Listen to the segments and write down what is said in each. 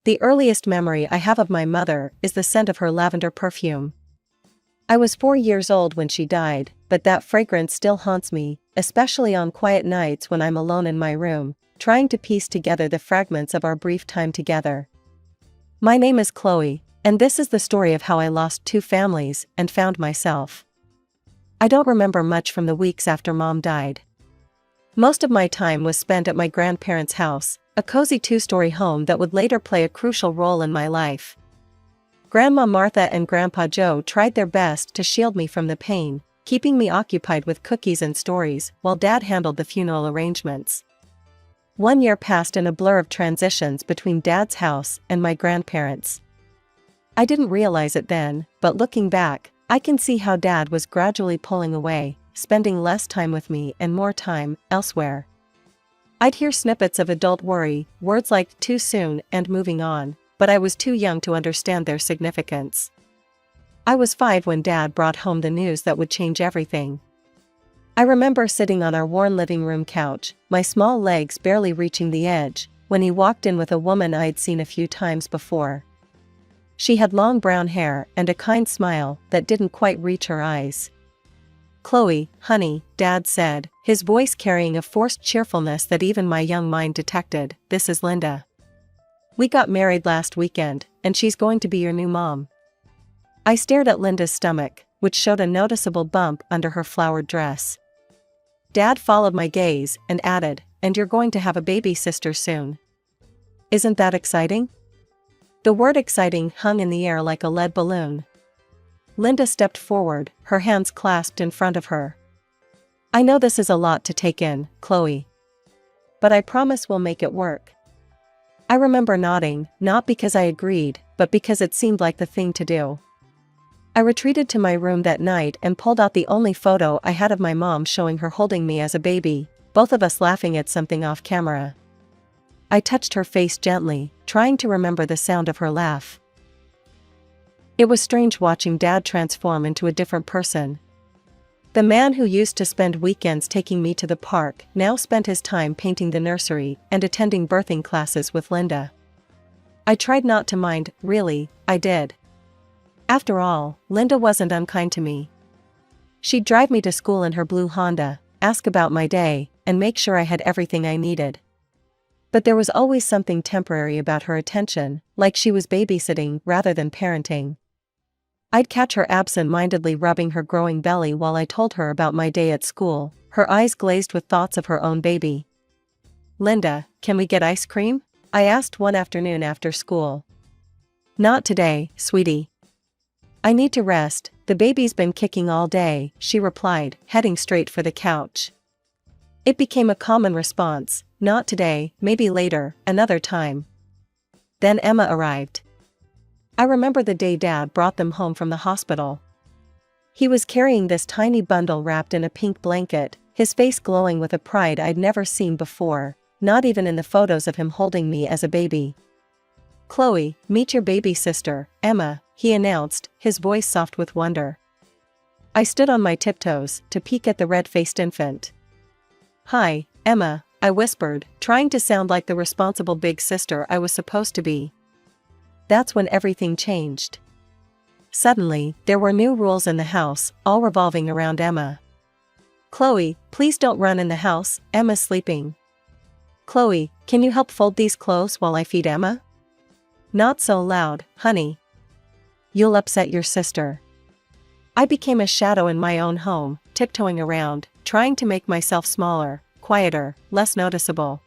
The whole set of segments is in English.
The earliest memory I have of my mother is the scent of her lavender perfume. I was 4 years old when she died, but that fragrance still haunts me, especially on quiet nights when I'm alone in my room, trying to piece together the fragments of our brief time together. My name is Chloe, and this is the story of how I lost 2 families and found myself. I don't remember much from the weeks after Mom died. Most of my time was spent at my grandparents' house, a cozy 2-story home that would later play a crucial role in my life. Grandma Martha and Grandpa Joe tried their best to shield me from the pain, keeping me occupied with cookies and stories while Dad handled the funeral arrangements. 1 year passed in a blur of transitions between Dad's house and my grandparents'. I didn't realize it then, but looking back, I can see how Dad was gradually pulling away, spending less time with me and more time elsewhere. I'd hear snippets of adult worry, words like too soon and moving on, but I was too young to understand their significance. I was 5 when Dad brought home the news that would change everything. I remember sitting on our worn living room couch, my small legs barely reaching the edge, when he walked in with a woman I'd seen a few times before. She had long brown hair and a kind smile that didn't quite reach her eyes. "Chloe, honey," Dad said, his voice carrying a forced cheerfulness that even my young mind detected, "this is Linda. We got married last weekend, and she's going to be your new mom." I stared at Linda's stomach, which showed a noticeable bump under her flowered dress. Dad followed my gaze and added, "And you're going to have a baby sister soon. Isn't that exciting?" The word exciting hung in the air like a lead balloon. Linda stepped forward, her hands clasped in front of her. "I know this is a lot to take in, Chloe. But I promise we'll make it work." I remember nodding, not because I agreed, but because it seemed like the thing to do. I retreated to my room that night and pulled out the only photo I had of my mom showing her holding me as a baby, both of us laughing at something off camera. I touched her face gently, trying to remember the sound of her laugh. It was strange watching Dad transform into a different person. The man who used to spend weekends taking me to the park now spent his time painting the nursery and attending birthing classes with Linda. I tried not to mind, really, I did. After all, Linda wasn't unkind to me. She'd drive me to school in her blue Honda, ask about my day, and make sure I had everything I needed. But there was always something temporary about her attention, like she was babysitting rather than parenting. I'd catch her absent-mindedly rubbing her growing belly while I told her about my day at school, her eyes glazed with thoughts of her own baby. "Linda, can we get ice cream?" I asked one afternoon after school. "Not today, sweetie. I need to rest, the baby's been kicking all day," she replied, heading straight for the couch. It became a common response, "Not today, maybe later, another time." Then Emma arrived. I remember the day Dad brought them home from the hospital. He was carrying this tiny bundle wrapped in a pink blanket, his face glowing with a pride I'd never seen before, not even in the photos of him holding me as a baby. "Chloe, meet your baby sister, Emma," he announced, his voice soft with wonder. I stood on my tiptoes to peek at the red-faced infant. "Hi, Emma," I whispered, trying to sound like the responsible big sister I was supposed to be. That's when everything changed. Suddenly, there were new rules in the house, all revolving around Emma. "Chloe, please don't run in the house, Emma's sleeping." "Chloe, can you help fold these clothes while I feed Emma?" "Not so loud, honey. You'll upset your sister." I became a shadow in my own home, tiptoeing around, trying to make myself smaller, quieter, less noticeable.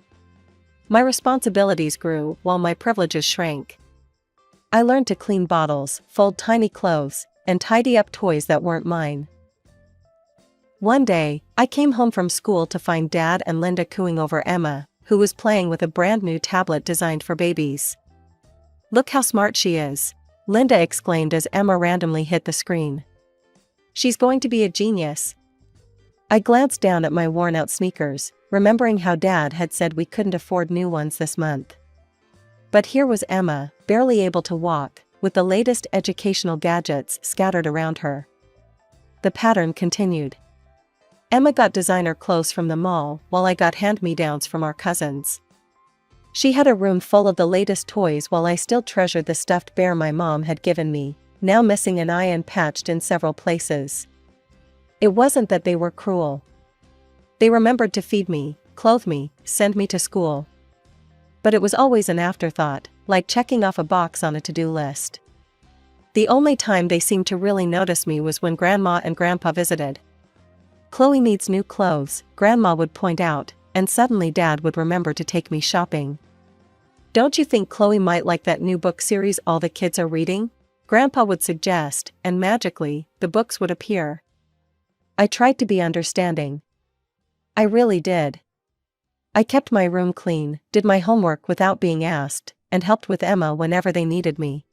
My responsibilities grew while my privileges shrank. I learned to clean bottles, fold tiny clothes, and tidy up toys that weren't mine. One day, I came home from school to find Dad and Linda cooing over Emma, who was playing with a brand new tablet designed for babies. "Look how smart she is," Linda exclaimed as Emma randomly hit the screen. "She's going to be a genius." I glanced down at my worn-out sneakers, remembering how Dad had said we couldn't afford new ones this month. But here was Emma, barely able to walk, with the latest educational gadgets scattered around her. The pattern continued. Emma got designer clothes from the mall while I got hand-me-downs from our cousins. She had a room full of the latest toys while I still treasured the stuffed bear my mom had given me, now missing an eye and patched in several places. It wasn't that they were cruel. They remembered to feed me, clothe me, send me to school. But it was always an afterthought, like checking off a box on a to-do list. The only time they seemed to really notice me was when Grandma and Grandpa visited. "Chloe needs new clothes," Grandma would point out, and suddenly Dad would remember to take me shopping. "Don't you think Chloe might like that new book series all the kids are reading?" Grandpa would suggest, and magically, the books would appear. I tried to be understanding. I really did. I kept my room clean, did my homework without being asked, and helped with Emma whenever they needed me.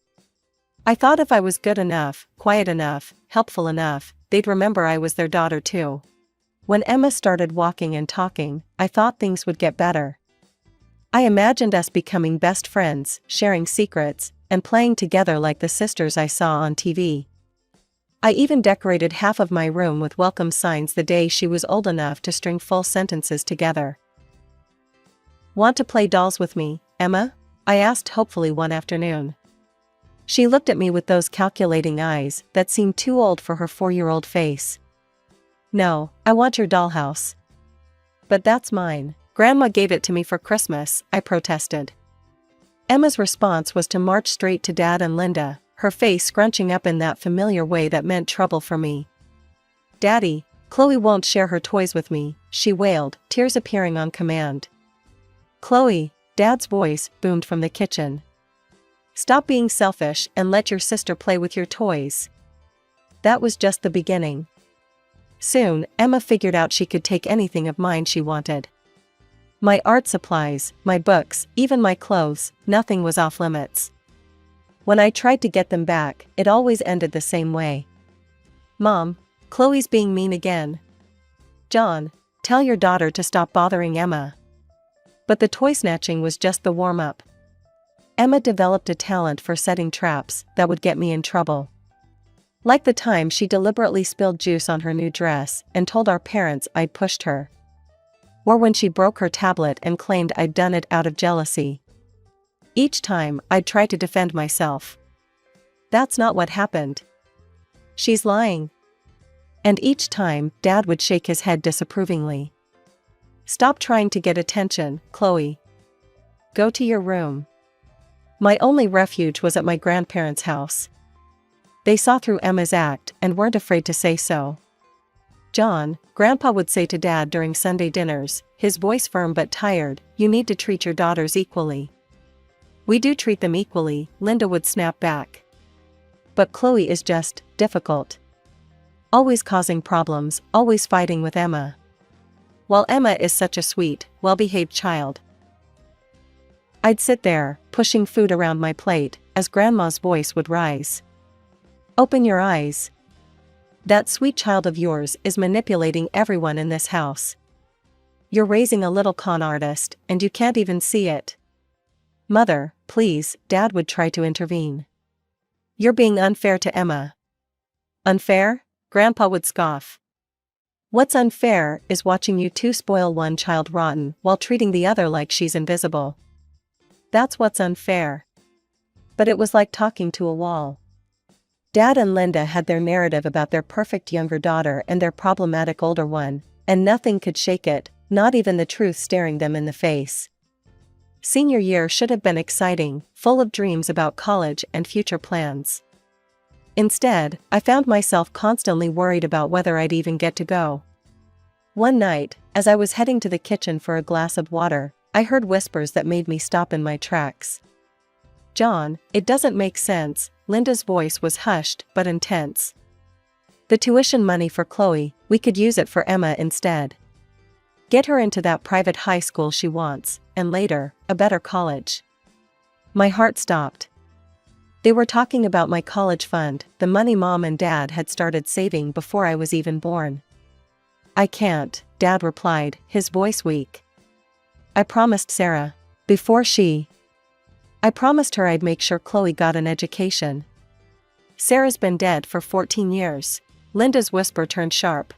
I thought if I was good enough, quiet enough, helpful enough, they'd remember I was their daughter too. When Emma started walking and talking, I thought things would get better. I imagined us becoming best friends, sharing secrets, and playing together like the sisters I saw on TV. I even decorated half of my room with welcome signs the day she was old enough to string full sentences together. "Want to play dolls with me, Emma?" I asked hopefully one afternoon. She looked at me with those calculating eyes that seemed too old for her 4-year-old face. "No, I want your dollhouse." "But that's mine. Grandma gave it to me for Christmas," I protested. Emma's response was to march straight to Dad and Linda, her face scrunching up in that familiar way that meant trouble for me. "Daddy, Chloe won't share her toys with me," she wailed, tears appearing on command. "Chloe," Dad's voice boomed from the kitchen. "Stop being selfish and let your sister play with your toys." That was just the beginning. Soon, Emma figured out she could take anything of mine she wanted. My art supplies, my books, even my clothes, nothing was off limits. When I tried to get them back, it always ended the same way. "Mom, Chloe's being mean again." "John, tell your daughter to stop bothering Emma." But the toy snatching was just the warm-up. Emma developed a talent for setting traps that would get me in trouble. Like the time she deliberately spilled juice on her new dress and told our parents I'd pushed her. Or when she broke her tablet and claimed I'd done it out of jealousy. Each time, I'd try to defend myself. "That's not what happened. She's lying." And each time, Dad would shake his head disapprovingly. "Stop trying to get attention, Chloe. Go to your room." My only refuge was at my grandparents' house. They saw through Emma's act and weren't afraid to say so. "John," Grandpa would say to Dad during Sunday dinners, his voice firm but tired, "you need to treat your daughters equally." "We do treat them equally," Linda would snap back. "But Chloe is just difficult. Always causing problems, always fighting with Emma. While Emma is such a sweet, well-behaved child." I'd sit there, pushing food around my plate, as Grandma's voice would rise. "Open your eyes. That sweet child of yours is manipulating everyone in this house. You're raising a little con artist, and you can't even see it." "Mother, please," Dad would try to intervene. "You're being unfair to Emma." "Unfair?" Grandpa would scoff. "What's unfair is watching you two spoil one child rotten while treating the other like she's invisible. That's what's unfair." But it was like talking to a wall. Dad and Linda had their narrative about their perfect younger daughter and their problematic older one, and nothing could shake it, not even the truth staring them in the face. Senior year should have been exciting, full of dreams about college and future plans. Instead, I found myself constantly worried about whether I'd even get to go. One night, as I was heading to the kitchen for a glass of water, I heard whispers that made me stop in my tracks. "John, it doesn't make sense." Linda's voice was hushed but intense. "The tuition money for Chloe, we could use it for Emma instead. Get her into that private high school she wants, and later, a better college." My heart stopped. They were talking about my college fund, the money Mom and Dad had started saving before I was even born. "I can't," Dad replied, his voice weak. "I promised Sarah. I promised her I'd make sure Chloe got an education. Sarah's been dead for 14 years. Linda's whisper turned sharp.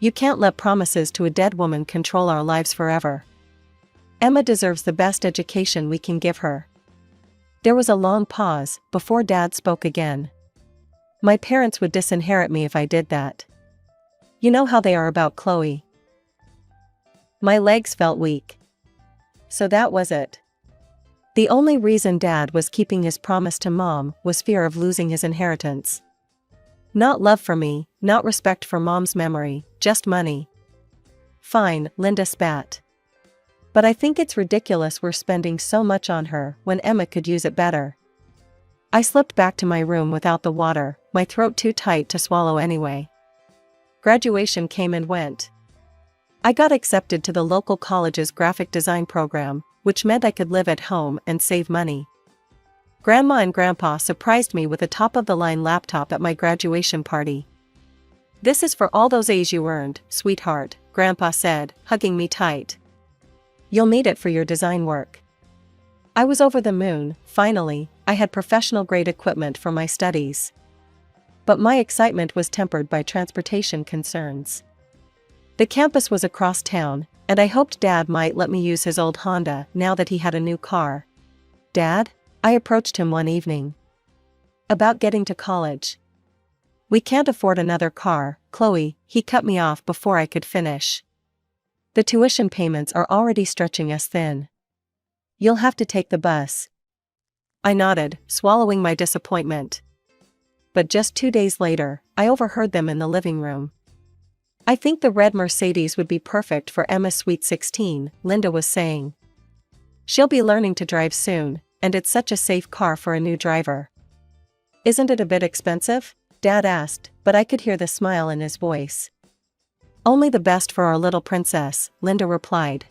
"You can't let promises to a dead woman control our lives forever." Emma deserves the best education we can give her. There was a long pause before Dad spoke again. My parents would disinherit me if I did that. You know how they are about Chloe. My legs felt weak. So that was it. The only reason Dad was keeping his promise to Mom was fear of losing his inheritance. Not love for me, not respect for Mom's memory, just money. Fine, Linda spat. But I think it's ridiculous we're spending so much on her when Emma could use it better. I slipped back to my room without the water, my throat too tight to swallow anyway. Graduation came and went. I got accepted to the local college's graphic design program, which meant I could live at home and save money. Grandma and Grandpa surprised me with a top-of-the-line laptop at my graduation party. "This is for all those A's you earned, sweetheart," Grandpa said, hugging me tight. "You'll need it for your design work." I was over the moon. Finally, I had professional-grade equipment for my studies. But my excitement was tempered by transportation concerns. The campus was across town, and I hoped Dad might let me use his old Honda now that he had a new car. "Dad?" I approached him one evening. "About getting to college." "We can't afford another car, Chloe," he cut me off before I could finish. "The tuition payments are already stretching us thin. You'll have to take the bus." I nodded, swallowing my disappointment. But just 2 days later, I overheard them in the living room. "I think the red Mercedes would be perfect for Emma's Sweet 16, Linda was saying. "She'll be learning to drive soon, and it's such a safe car for a new driver." "Isn't it a bit expensive?" Dad asked, but I could hear the smile in his voice. "Only the best for our little princess," Linda replied.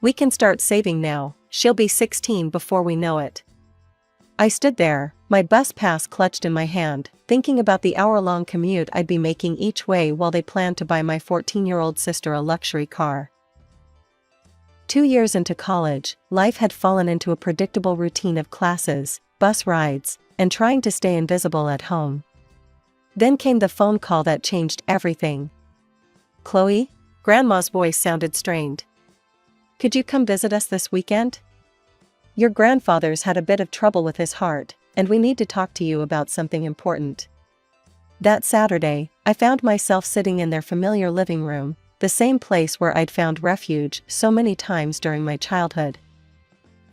"We can start saving now, she'll be 16 before we know it." I stood there, my bus pass clutched in my hand, thinking about the hour-long commute I'd be making each way while they planned to buy my 14-year-old sister a luxury car. 2 years into college, life had fallen into a predictable routine of classes, bus rides, and trying to stay invisible at home. Then came the phone call that changed everything. "Chloe?" Grandma's voice sounded strained. "Could you come visit us this weekend? Your grandfather's had a bit of trouble with his heart, and we need to talk to you about something important." That Saturday, I found myself sitting in their familiar living room, the same place where I'd found refuge so many times during my childhood.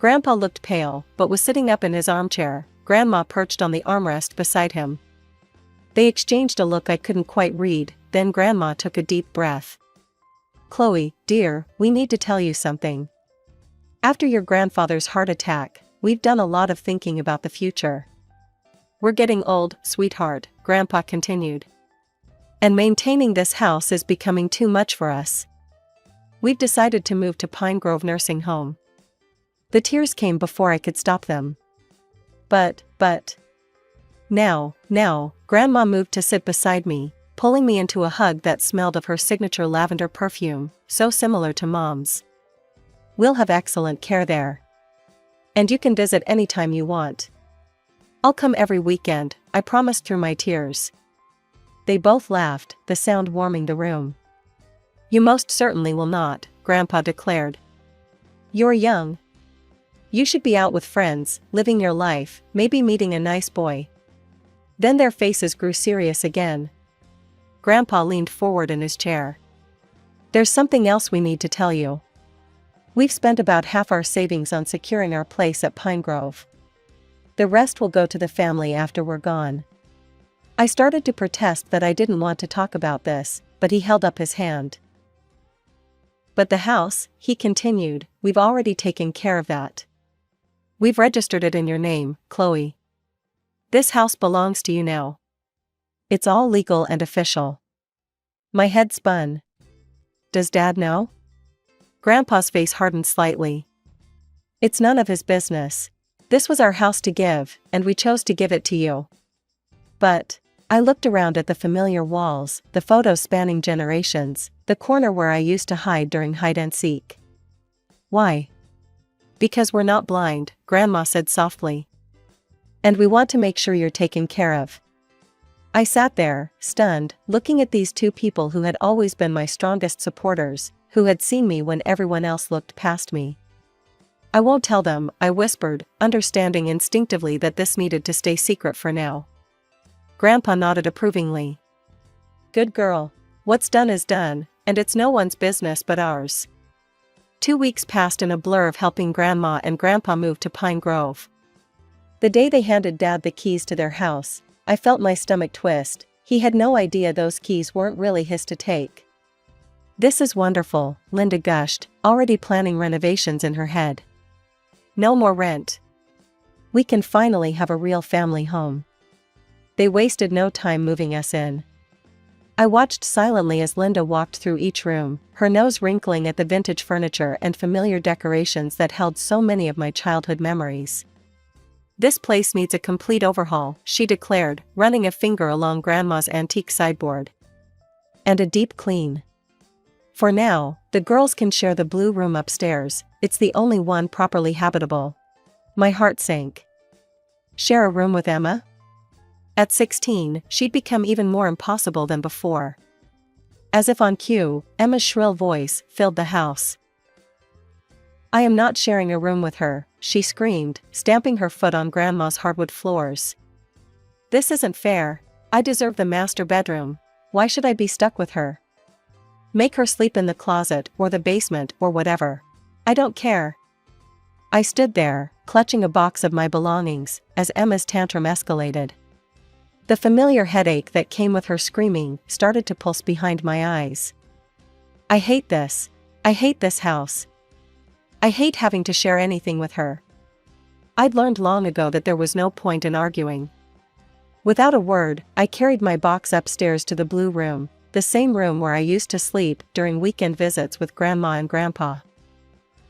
Grandpa looked pale, but was sitting up in his armchair, Grandma perched on the armrest beside him. They exchanged a look I couldn't quite read, then Grandma took a deep breath. "Chloe, dear, we need to tell you something. After your grandfather's heart attack, we've done a lot of thinking about the future. We're getting old, sweetheart," Grandpa continued. "And maintaining this house is becoming too much for us. We've decided to move to Pine Grove Nursing Home." The tears came before I could stop them. But. Now, Grandma moved to sit beside me, pulling me into a hug that smelled of her signature lavender perfume, so similar to Mom's. "We'll have excellent care there. And you can visit anytime you want." "I'll come every weekend," I promised through my tears. They both laughed, the sound warming the room. "You most certainly will not," Grandpa declared. "You're young. You should be out with friends, living your life, maybe meeting a nice boy." Then their faces grew serious again. Grandpa leaned forward in his chair. "There's something else we need to tell you. We've spent about half our savings on securing our place at Pine Grove. The rest will go to the family after we're gone." I started to protest that I didn't want to talk about this, but he held up his hand. "But the house," he continued, "we've already taken care of that. We've registered it in your name, Chloe. This house belongs to you now. It's all legal and official." My head spun. "Does Dad know?" Grandpa's face hardened slightly. "It's none of his business. This was our house to give, and we chose to give it to you." "But," I looked around at the familiar walls, the photos spanning generations, the corner where I used to hide during hide and seek. "Why?" "Because we're not blind," Grandma said softly. "And we want to make sure you're taken care of." I sat there, stunned, looking at these two people who had always been my strongest supporters, who had seen me when everyone else looked past me. "I won't tell them," I whispered, understanding instinctively that this needed to stay secret for now. Grandpa nodded approvingly. "Good girl. What's done is done, and it's no one's business but ours." 2 weeks passed in a blur of helping Grandma and Grandpa move to Pine Grove. The day they handed Dad the keys to their house, I felt my stomach twist. He had no idea those keys weren't really his to take. "This is wonderful," Linda gushed, already planning renovations in her head. "No more rent. We can finally have a real family home." They wasted no time moving us in. I watched silently as Linda walked through each room, her nose wrinkling at the vintage furniture and familiar decorations that held so many of my childhood memories. "This place needs a complete overhaul," she declared, running a finger along Grandma's antique sideboard. "And a deep clean. For now, the girls can share the blue room upstairs, it's the only one properly habitable." My heart sank. Share a room with Emma? At 16, she'd become even more impossible than before. As if on cue, Emma's shrill voice filled the house. "I am not sharing a room with her," she screamed, stamping her foot on Grandma's hardwood floors. "This isn't fair. I deserve the master bedroom. Why should I be stuck with her? Make her sleep in the closet or the basement or whatever. I don't care." I stood there, clutching a box of my belongings, as Emma's tantrum escalated. The familiar headache that came with her screaming started to pulse behind my eyes. "I hate this. I hate this house. I hate having to share anything with her." I'd learned long ago that there was no point in arguing. Without a word, I carried my box upstairs to the blue room, the same room where I used to sleep during weekend visits with Grandma and Grandpa.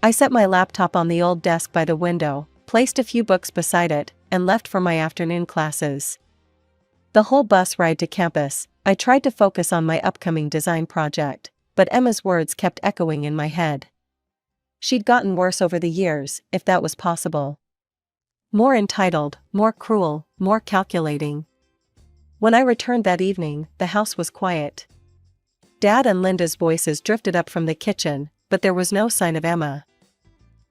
I set my laptop on the old desk by the window, placed a few books beside it, and left for my afternoon classes. The whole bus ride to campus, I tried to focus on my upcoming design project, but Emma's words kept echoing in my head. She'd gotten worse over the years, if that was possible. More entitled, more cruel, more calculating. When I returned that evening, the house was quiet. Dad and Linda's voices drifted up from the kitchen, but there was no sign of Emma.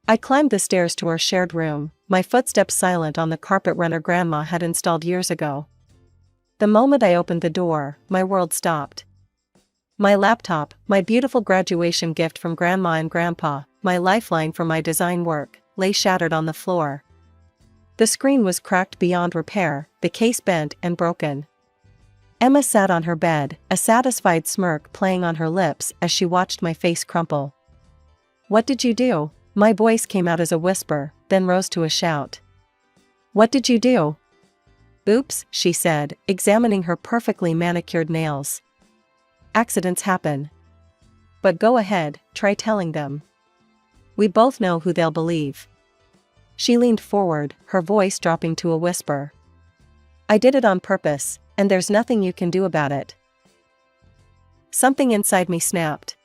I climbed the stairs to our shared room, my footsteps silent on the carpet runner Grandma had installed years ago. The moment I opened the door, my world stopped. My laptop, my beautiful graduation gift from Grandma and Grandpa, my lifeline for my design work, lay shattered on the floor. The screen was cracked beyond repair, the case bent and broken. Emma sat on her bed, a satisfied smirk playing on her lips as she watched my face crumple. "What did you do?" My voice came out as a whisper, then rose to a shout. "What did you do?" "Oops," she said, examining her perfectly manicured nails. "Accidents happen. But go ahead, try telling them. We both know who they'll believe." She leaned forward, her voice dropping to a whisper. "I did it on purpose, and there's nothing you can do about it." Something inside me snapped.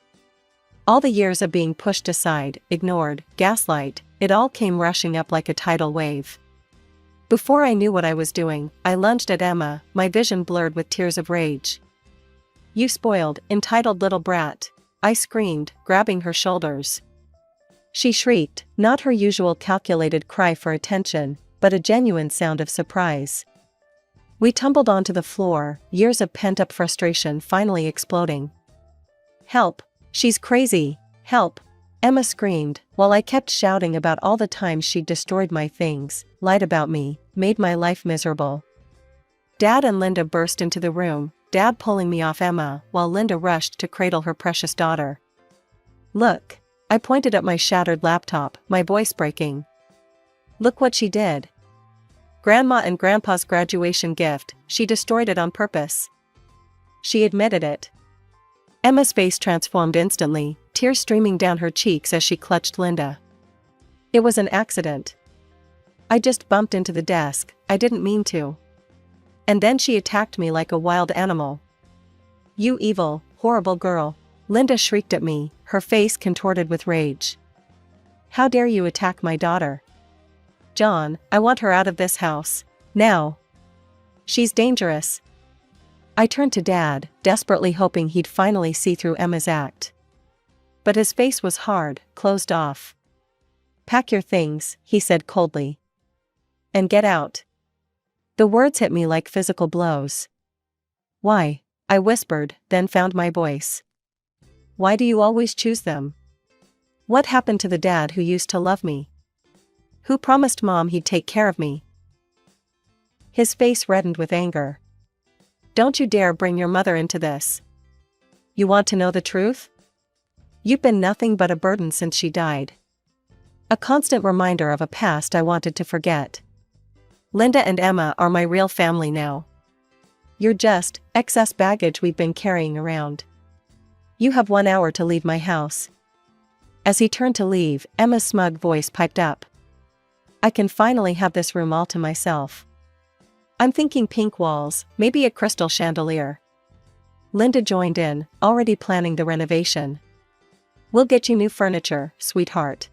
All the years of being pushed aside, ignored, gaslight, it all came rushing up like a tidal wave. Before I knew what I was doing, I lunged at Emma, my vision blurred with tears of rage. "You spoiled, entitled little brat," I screamed, grabbing her shoulders. She shrieked, not her usual calculated cry for attention, but a genuine sound of surprise. We tumbled onto the floor, years of pent-up frustration finally exploding. "Help! She's crazy! Help!" Emma screamed, while I kept shouting about all the times she'd destroyed my things, lied about me, made my life miserable. Dad and Linda burst into the room, Dad pulling me off Emma, while Linda rushed to cradle her precious daughter. "Look!" I pointed at my shattered laptop, my voice breaking. "Look what she did. Grandma and Grandpa's graduation gift, she destroyed it on purpose." She admitted it. Emma's face transformed instantly, tears streaming down her cheeks as she clutched Linda. "It was an accident. I just bumped into the desk, I didn't mean to." And then she attacked me like a wild animal. "You evil, horrible girl," Linda shrieked at me, her face contorted with rage. "How dare you attack my daughter? John, I want her out of this house. Now. She's dangerous." I turned to Dad, desperately hoping he'd finally see through Emma's act. But his face was hard, closed off. "Pack your things," he said coldly. "And get out." The words hit me like physical blows. "Why?" I whispered, then found my voice. "Why do you always choose them? What happened to the dad who used to love me? Who promised Mom he'd take care of me?" His face reddened with anger. "Don't you dare bring your mother into this. You want to know the truth? You've been nothing but a burden since she died. A constant reminder of a past I wanted to forget. Linda and Emma are my real family now. You're just excess baggage we've been carrying around. You have 1 hour to leave my house." As he turned to leave, Emma's smug voice piped up. "I can finally have this room all to myself. I'm thinking pink walls, maybe a crystal chandelier." Linda joined in, already planning the renovation. "We'll get you new furniture, sweetheart.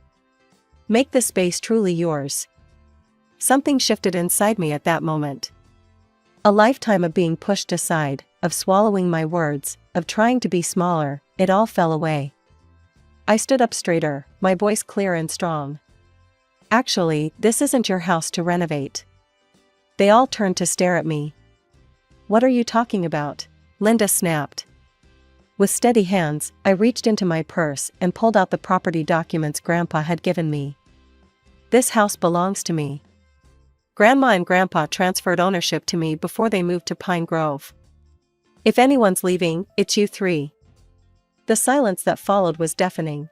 Make the space truly yours." Something shifted inside me at that moment. A lifetime of being pushed aside, of swallowing my words, of trying to be smaller, it all fell away. I stood up straighter, my voice clear and strong. "Actually, this isn't your house to renovate." They all turned to stare at me. "What are you talking about?" Linda snapped. With steady hands, I reached into my purse and pulled out the property documents Grandpa had given me. "This house belongs to me. Grandma and Grandpa transferred ownership to me before they moved to Pine Grove. If anyone's leaving, it's you three." The silence that followed was deafening.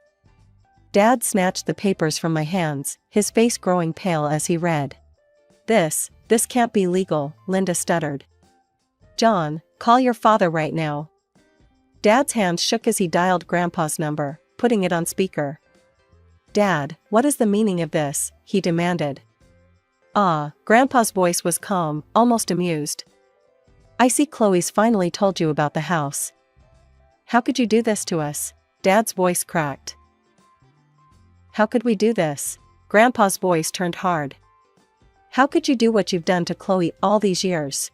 Dad snatched the papers from my hands, his face growing pale as he read. This can't be legal," Linda stuttered. "John, call your father right now." Dad's hands shook as he dialed Grandpa's number, putting it on speaker. "Dad, what is the meaning of this?" he demanded. Grandpa's voice was calm, almost amused. "I see Chloe's finally told you about the house. How could you do this to us?" Dad's voice cracked. "How could we do this?" Grandpa's voice turned hard. "How could you do what you've done to Chloe all these years?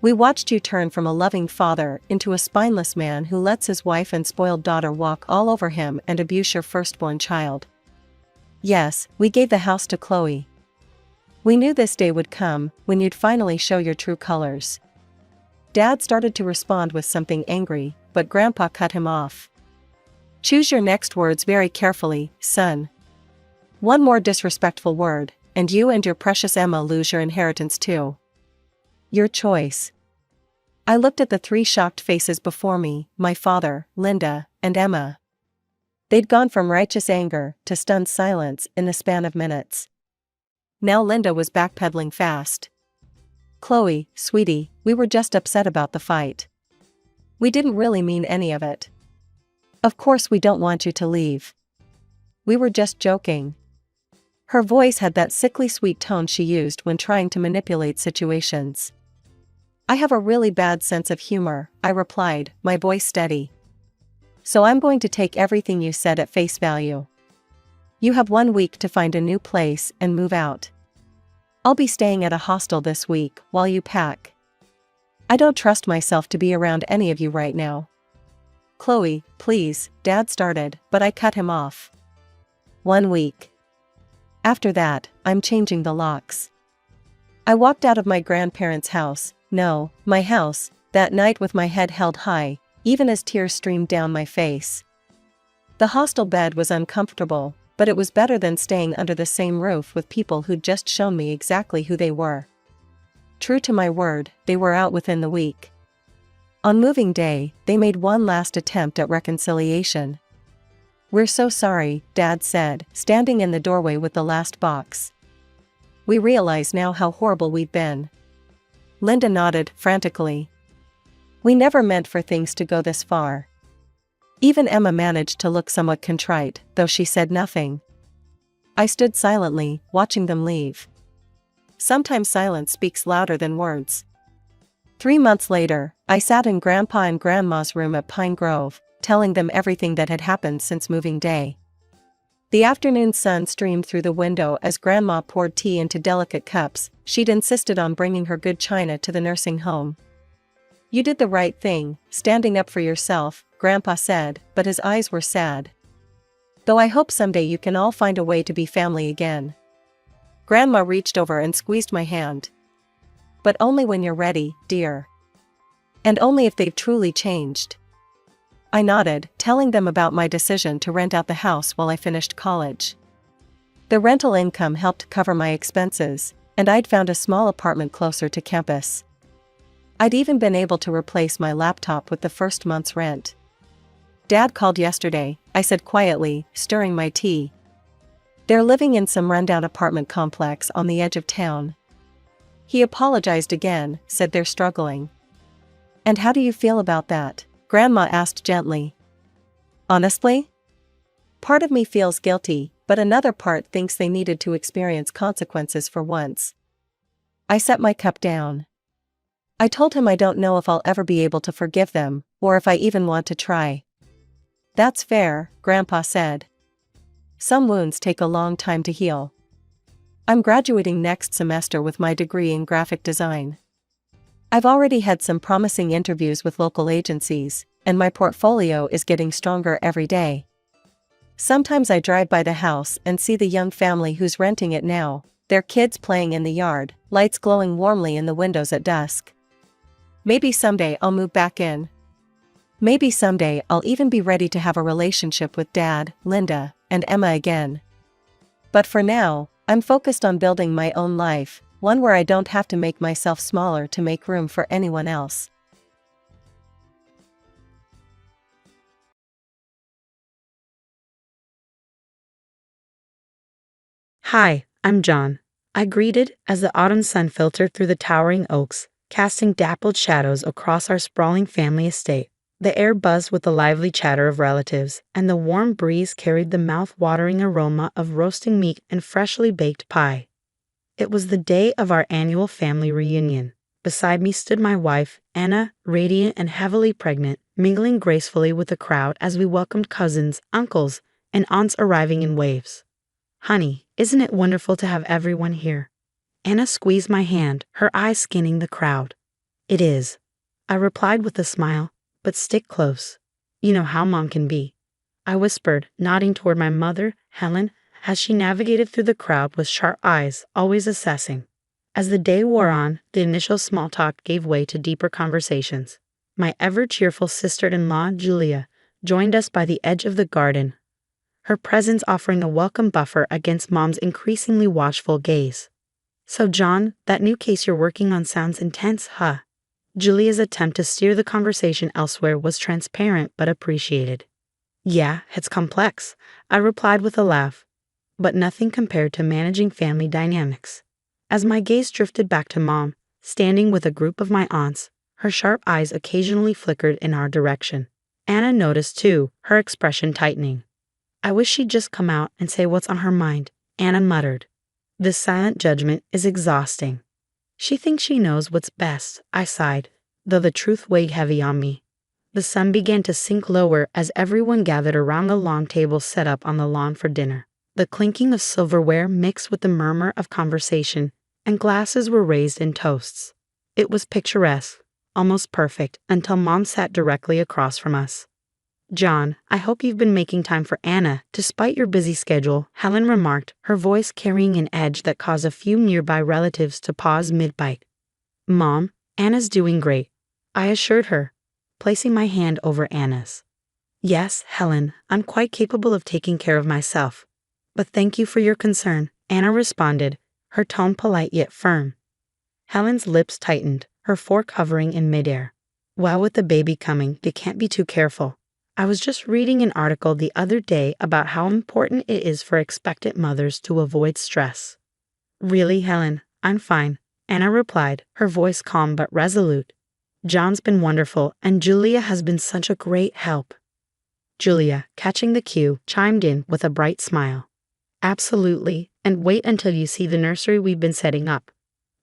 We watched you turn from a loving father into a spineless man who lets his wife and spoiled daughter walk all over him and abuse your firstborn child. Yes, we gave the house to Chloe. We knew this day would come, when you'd finally show your true colors." Dad started to respond with something angry, but Grandpa cut him off. "Choose your next words very carefully, son. One more disrespectful word, and you and your precious Emma lose your inheritance too. Your choice." I looked at the three shocked faces before me, my father, Linda, and Emma. They'd gone from righteous anger to stunned silence in the span of minutes. Now Linda was backpedaling fast. "Chloe, sweetie, we were just upset about the fight. We didn't really mean any of it. Of course we don't want you to leave. We were just joking." Her voice had that sickly sweet tone she used when trying to manipulate situations. "I have a really bad sense of humor," I replied, my voice steady. "So I'm going to take everything you said at face value. You have 1 week to find a new place and move out. I'll be staying at a hostel this week while you pack. I don't trust myself to be around any of you right now." "Chloe, please," Dad started, but I cut him off. 1 week. After that, I'm changing the locks." I walked out of my grandparents' house, no, my house, that night with my head held high, even as tears streamed down my face. The hostel bed was uncomfortable, but it was better than staying under the same roof with people who'd just shown me exactly who they were. True to my word, they were out within the week. On moving day, they made one last attempt at reconciliation. "We're so sorry," Dad said, standing in the doorway with the last box. "We realize now how horrible we've been." Linda nodded, frantically. "We never meant for things to go this far." Even Emma managed to look somewhat contrite, though she said nothing. I stood silently, watching them leave. Sometimes silence speaks louder than words. 3 months later, I sat in Grandpa and Grandma's room at Pine Grove, telling them everything that had happened since moving day. The afternoon sun streamed through the window as Grandma poured tea into delicate cups. She'd insisted on bringing her good china to the nursing home. "You did the right thing, standing up for yourself," Grandpa said, but his eyes were sad. Though I hope someday you can all find a way to be family again. Grandma reached over and squeezed my hand. But only when you're ready, dear. And only if they've truly changed. I nodded, telling them about my decision to rent out the house while I finished college. The rental income helped cover my expenses, and I'd found a small apartment closer to campus. I'd even been able to replace my laptop with the first month's rent. Dad called yesterday, I said quietly, stirring my tea. They're living in some rundown apartment complex on the edge of town. He apologized again, said they're struggling. And how do you feel about that? Grandma asked gently. Honestly? Part of me feels guilty, but another part thinks they needed to experience consequences for once. I set my cup down. I told him I don't know if I'll ever be able to forgive them, or if I even want to try. That's fair, Grandpa said. Some wounds take a long time to heal. I'm graduating next semester with my degree in graphic design. I've already had some promising interviews with local agencies, and my portfolio is getting stronger every day. Sometimes I drive by the house and see the young family who's renting it now, their kids playing in the yard, lights glowing warmly in the windows at dusk. Maybe someday I'll move back in. Maybe someday I'll even be ready to have a relationship with Dad, Linda, and Emma again. But for now, I'm focused on building my own life, one where I don't have to make myself smaller to make room for anyone else. Hi, I'm John. I greeted as the autumn sun filtered through the towering oaks, casting dappled shadows across our sprawling family estate. The air buzzed with the lively chatter of relatives, and the warm breeze carried the mouth-watering aroma of roasting meat and freshly baked pie. It was the day of our annual family reunion. Beside me stood my wife, Anna, radiant and heavily pregnant, mingling gracefully with the crowd as we welcomed cousins, uncles, and aunts arriving in waves. Honey, isn't it wonderful to have everyone here? Anna squeezed my hand, her eyes scanning the crowd. It is, I replied with a smile, but stick close. You know how Mom can be. I whispered, nodding toward my mother, Helen, as she navigated through the crowd with sharp eyes, always assessing. As the day wore on, the initial small talk gave way to deeper conversations. My ever-cheerful sister-in-law, Julia, joined us by the edge of the garden, her presence offering a welcome buffer against Mom's increasingly watchful gaze. So John, that new case you're working on sounds intense, huh? Julia's attempt to steer the conversation elsewhere was transparent but appreciated. Yeah, it's complex, I replied with a laugh. But nothing compared to managing family dynamics. As my gaze drifted back to Mom, standing with a group of my aunts, her sharp eyes occasionally flickered in our direction. Anna noticed too, her expression tightening. I wish she'd just come out and say what's on her mind, Anna muttered. This silent judgment is exhausting. She thinks she knows what's best, I sighed, though the truth weighed heavy on me. The sun began to sink lower as everyone gathered around the long table set up on the lawn for dinner. The clinking of silverware mixed with the murmur of conversation, and glasses were raised in toasts. It was picturesque, almost perfect, until Mom sat directly across from us. John, I hope you've been making time for Anna, despite your busy schedule, Helen remarked, her voice carrying an edge that caused a few nearby relatives to pause mid-bite. Mom, Anna's doing great, I assured her, placing my hand over Anna's. Yes, Helen, I'm quite capable of taking care of myself. But thank you for your concern, Anna responded, her tone polite yet firm. Helen's lips tightened, her fork hovering in midair. Well, with the baby coming, you can't be too careful. I was just reading an article the other day about how important it is for expectant mothers to avoid stress. Really, Helen, I'm fine, Anna replied, her voice calm but resolute. John's been wonderful, and Julia has been such a great help. Julia, catching the cue, chimed in with a bright smile. Absolutely, and wait until you see the nursery we've been setting up.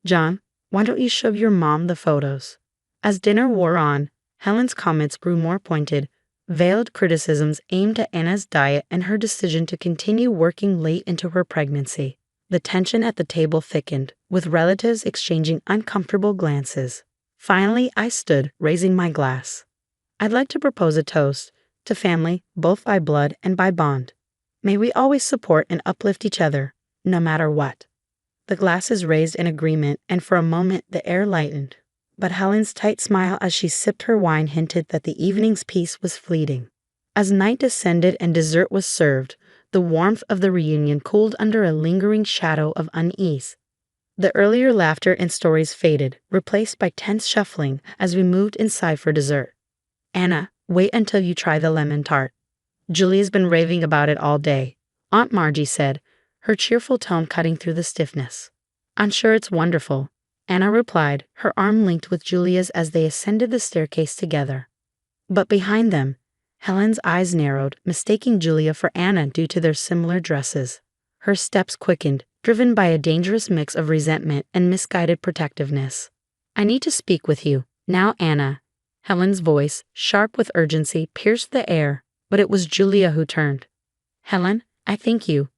John, why don't you show your mom the photos? As dinner wore on, Helen's comments grew more pointed, veiled criticisms aimed at Anna's diet and her decision to continue working late into her pregnancy. The tension at the table thickened, with relatives exchanging uncomfortable glances. Finally, I stood, raising my glass. I'd like to propose a toast to family, both by blood and by bond. May we always support and uplift each other, no matter what. The glasses raised in agreement, and for a moment the air lightened. But Helen's tight smile as she sipped her wine hinted that the evening's peace was fleeting. As night descended and dessert was served, the warmth of the reunion cooled under a lingering shadow of unease. The earlier laughter and stories faded, replaced by tense shuffling as we moved inside for dessert. Anna, wait until you try the lemon tart. Julia's been raving about it all day, Aunt Margie said, her cheerful tone cutting through the stiffness. I'm sure it's wonderful, Anna replied, her arm linked with Julia's as they ascended the staircase together. But behind them, Helen's eyes narrowed, mistaking Julia for Anna due to their similar dresses. Her steps quickened, driven by a dangerous mix of resentment and misguided protectiveness. I need to speak with you, now Anna. Helen's voice, sharp with urgency, pierced the air, but it was Julia who turned. Helen, I think you.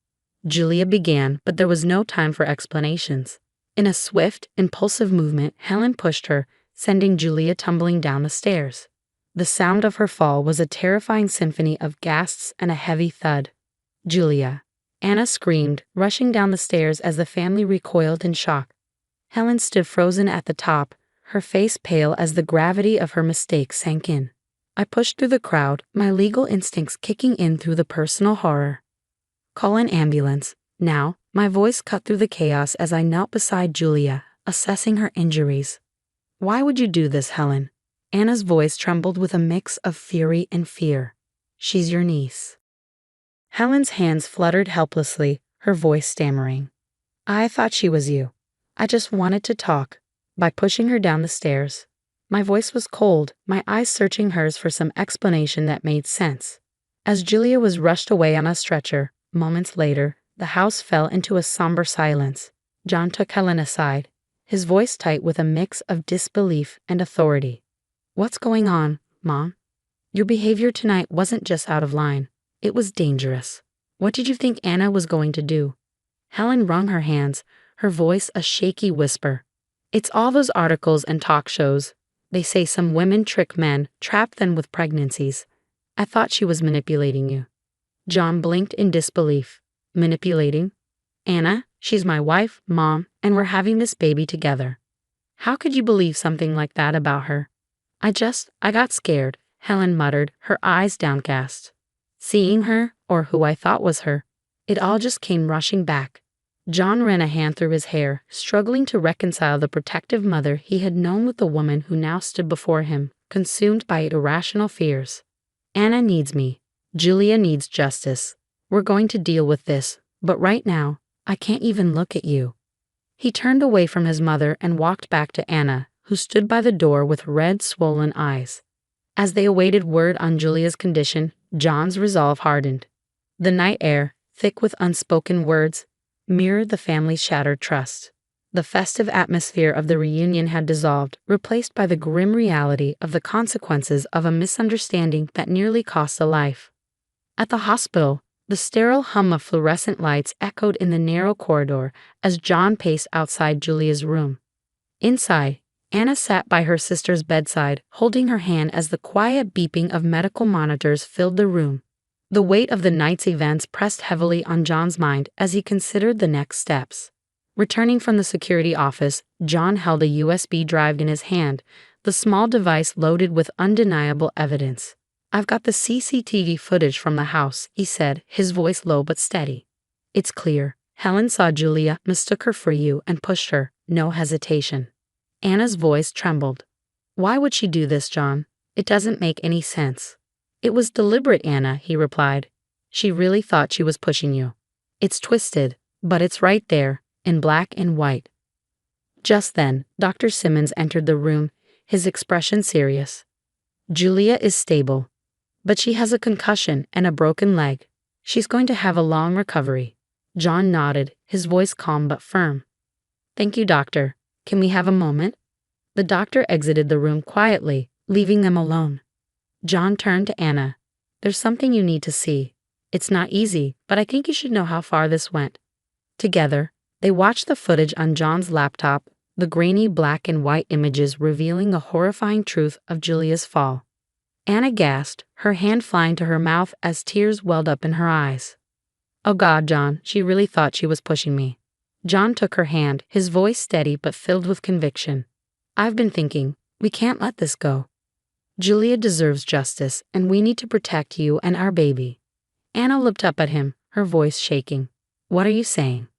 Julia began, but there was no time for explanations. In a swift, impulsive movement, Helen pushed her, sending Julia tumbling down the stairs. The sound of her fall was a terrifying symphony of gasps and a heavy thud. Julia. Anna screamed, rushing down the stairs as the family recoiled in shock. Helen stood frozen at the top, her face pale as the gravity of her mistake sank in. I pushed through the crowd, my legal instincts kicking in through the personal horror. Call an ambulance. Now, my voice cut through the chaos as I knelt beside Julia, assessing her injuries. Why would you do this, Helen? Anna's voice trembled with a mix of fury and fear. She's your niece. Helen's hands fluttered helplessly, her voice stammering. I thought she was you. I just wanted to talk. By pushing her down the stairs. My voice was cold, my eyes searching hers for some explanation that made sense. As Julia was rushed away on a stretcher, moments later, the house fell into a somber silence. John took Helen aside, his voice tight with a mix of disbelief and authority. What's going on, Mom? Your behavior tonight wasn't just out of line. It was dangerous. What did you think Anna was going to do? Helen wrung her hands, her voice a shaky whisper. It's all those articles and talk shows. They say some women trick men, trap them with pregnancies. I thought she was manipulating you. John blinked in disbelief. Manipulating? Anna, she's my wife, Mom, and we're having this baby together. How could you believe something like that about her? I got scared, Helen muttered, her eyes downcast. Seeing her, or who I thought was her, it all just came rushing back. John ran a hand through his hair, struggling to reconcile the protective mother he had known with the woman who now stood before him, consumed by irrational fears. Anna needs me. Julia needs justice. We're going to deal with this, but right now, I can't even look at you. He turned away from his mother and walked back to Anna, who stood by the door with red, swollen eyes. As they awaited word on Julia's condition, John's resolve hardened. The night air, thick with unspoken words, mirrored the family's shattered trust. The festive atmosphere of the reunion had dissolved, replaced by the grim reality of the consequences of a misunderstanding that nearly cost a life. At the hospital, the sterile hum of fluorescent lights echoed in the narrow corridor as John paced outside Julia's room. Inside, Anna sat by her sister's bedside, holding her hand as the quiet beeping of medical monitors filled the room. The weight of the night's events pressed heavily on John's mind as he considered the next steps. Returning from the security office, John held a USB drive in his hand, the small device loaded with undeniable evidence. I've got the CCTV footage from the house, he said, his voice low but steady. It's clear. Helen saw Julia, mistook her for you, and pushed her, no hesitation. Anna's voice trembled. Why would she do this, John? It doesn't make any sense. It was deliberate, Anna, he replied. She really thought she was pushing you. It's twisted, but it's right there, in black and white. Just then, Dr. Simmons entered the room, his expression serious. Julia is stable, but she has a concussion and a broken leg. She's going to have a long recovery. John nodded, his voice calm but firm. Thank you, doctor. Can we have a moment? The doctor exited the room quietly, leaving them alone. John turned to Anna. There's something you need to see. It's not easy, but I think you should know how far this went. Together, they watched the footage on John's laptop, the grainy black and white images revealing the horrifying truth of Julia's fall. Anna gasped, her hand flying to her mouth as tears welled up in her eyes. Oh God, John, she really thought she was pushing me. John took her hand, his voice steady but filled with conviction. I've been thinking, we can't let this go. Julia deserves justice, and we need to protect you and our baby. Anna looked up at him, her voice shaking. What are you saying?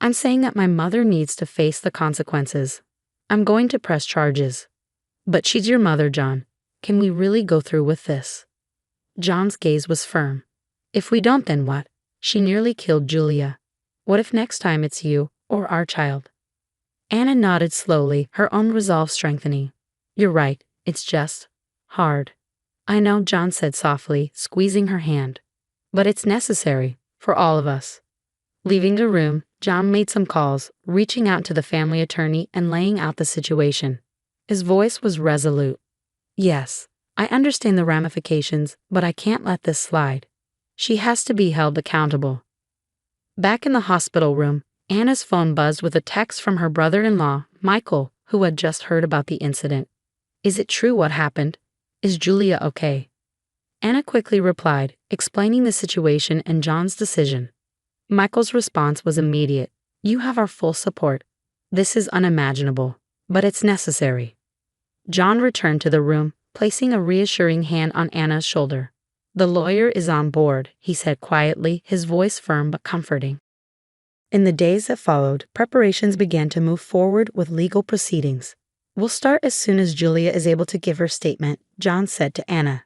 I'm saying that my mother needs to face the consequences. I'm going to press charges. But she's your mother, John. Can we really go through with this? John's gaze was firm. If we don't, then what? She nearly killed Julia. What if next time it's you, or our child? Anna nodded slowly, her own resolve strengthening. You're right, it's just hard. I know, John said softly, squeezing her hand. But it's necessary, for all of us. Leaving the room, John made some calls, reaching out to the family attorney and laying out the situation. His voice was resolute. Yes, I understand the ramifications, but I can't let this slide. She has to be held accountable. Back in the hospital room, Anna's phone buzzed with a text from her brother-in-law, Michael, who had just heard about the incident. Is it true what happened? Is Julia okay? Anna quickly replied, explaining the situation and John's decision. Michael's response was immediate. You have our full support. This is unimaginable, but it's necessary. John returned to the room, placing a reassuring hand on Anna's shoulder. The lawyer is on board, he said quietly, his voice firm but comforting. In the days that followed, preparations began to move forward with legal proceedings. We'll start as soon as Julia is able to give her statement, John said to Anna.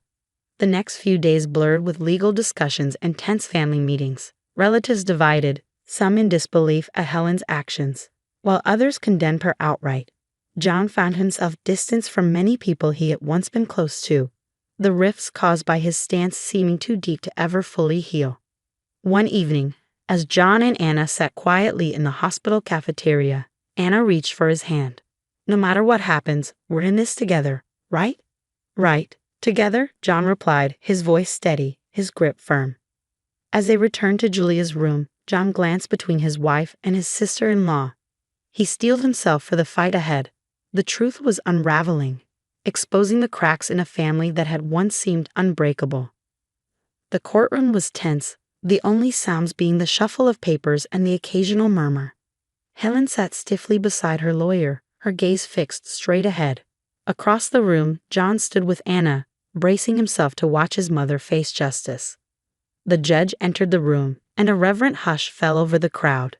The next few days blurred with legal discussions and tense family meetings. Relatives divided, some in disbelief at Helen's actions, while others condemned her outright. John found himself distanced from many people he had once been close to, the rifts caused by his stance seeming too deep to ever fully heal. One evening, as John and Anna sat quietly in the hospital cafeteria, Anna reached for his hand. No matter what happens, we're in this together, right? Right. Together, John replied, his voice steady, his grip firm. As they returned to Julia's room, John glanced between his wife and his sister-in-law. He steeled himself for the fight ahead. The truth was unraveling, exposing the cracks in a family that had once seemed unbreakable. The courtroom was tense, the only sounds being the shuffle of papers and the occasional murmur. Helen sat stiffly beside her lawyer, her gaze fixed straight ahead. Across the room, John stood with Anna, bracing himself to watch his mother face justice. The judge entered the room, and a reverent hush fell over the crowd.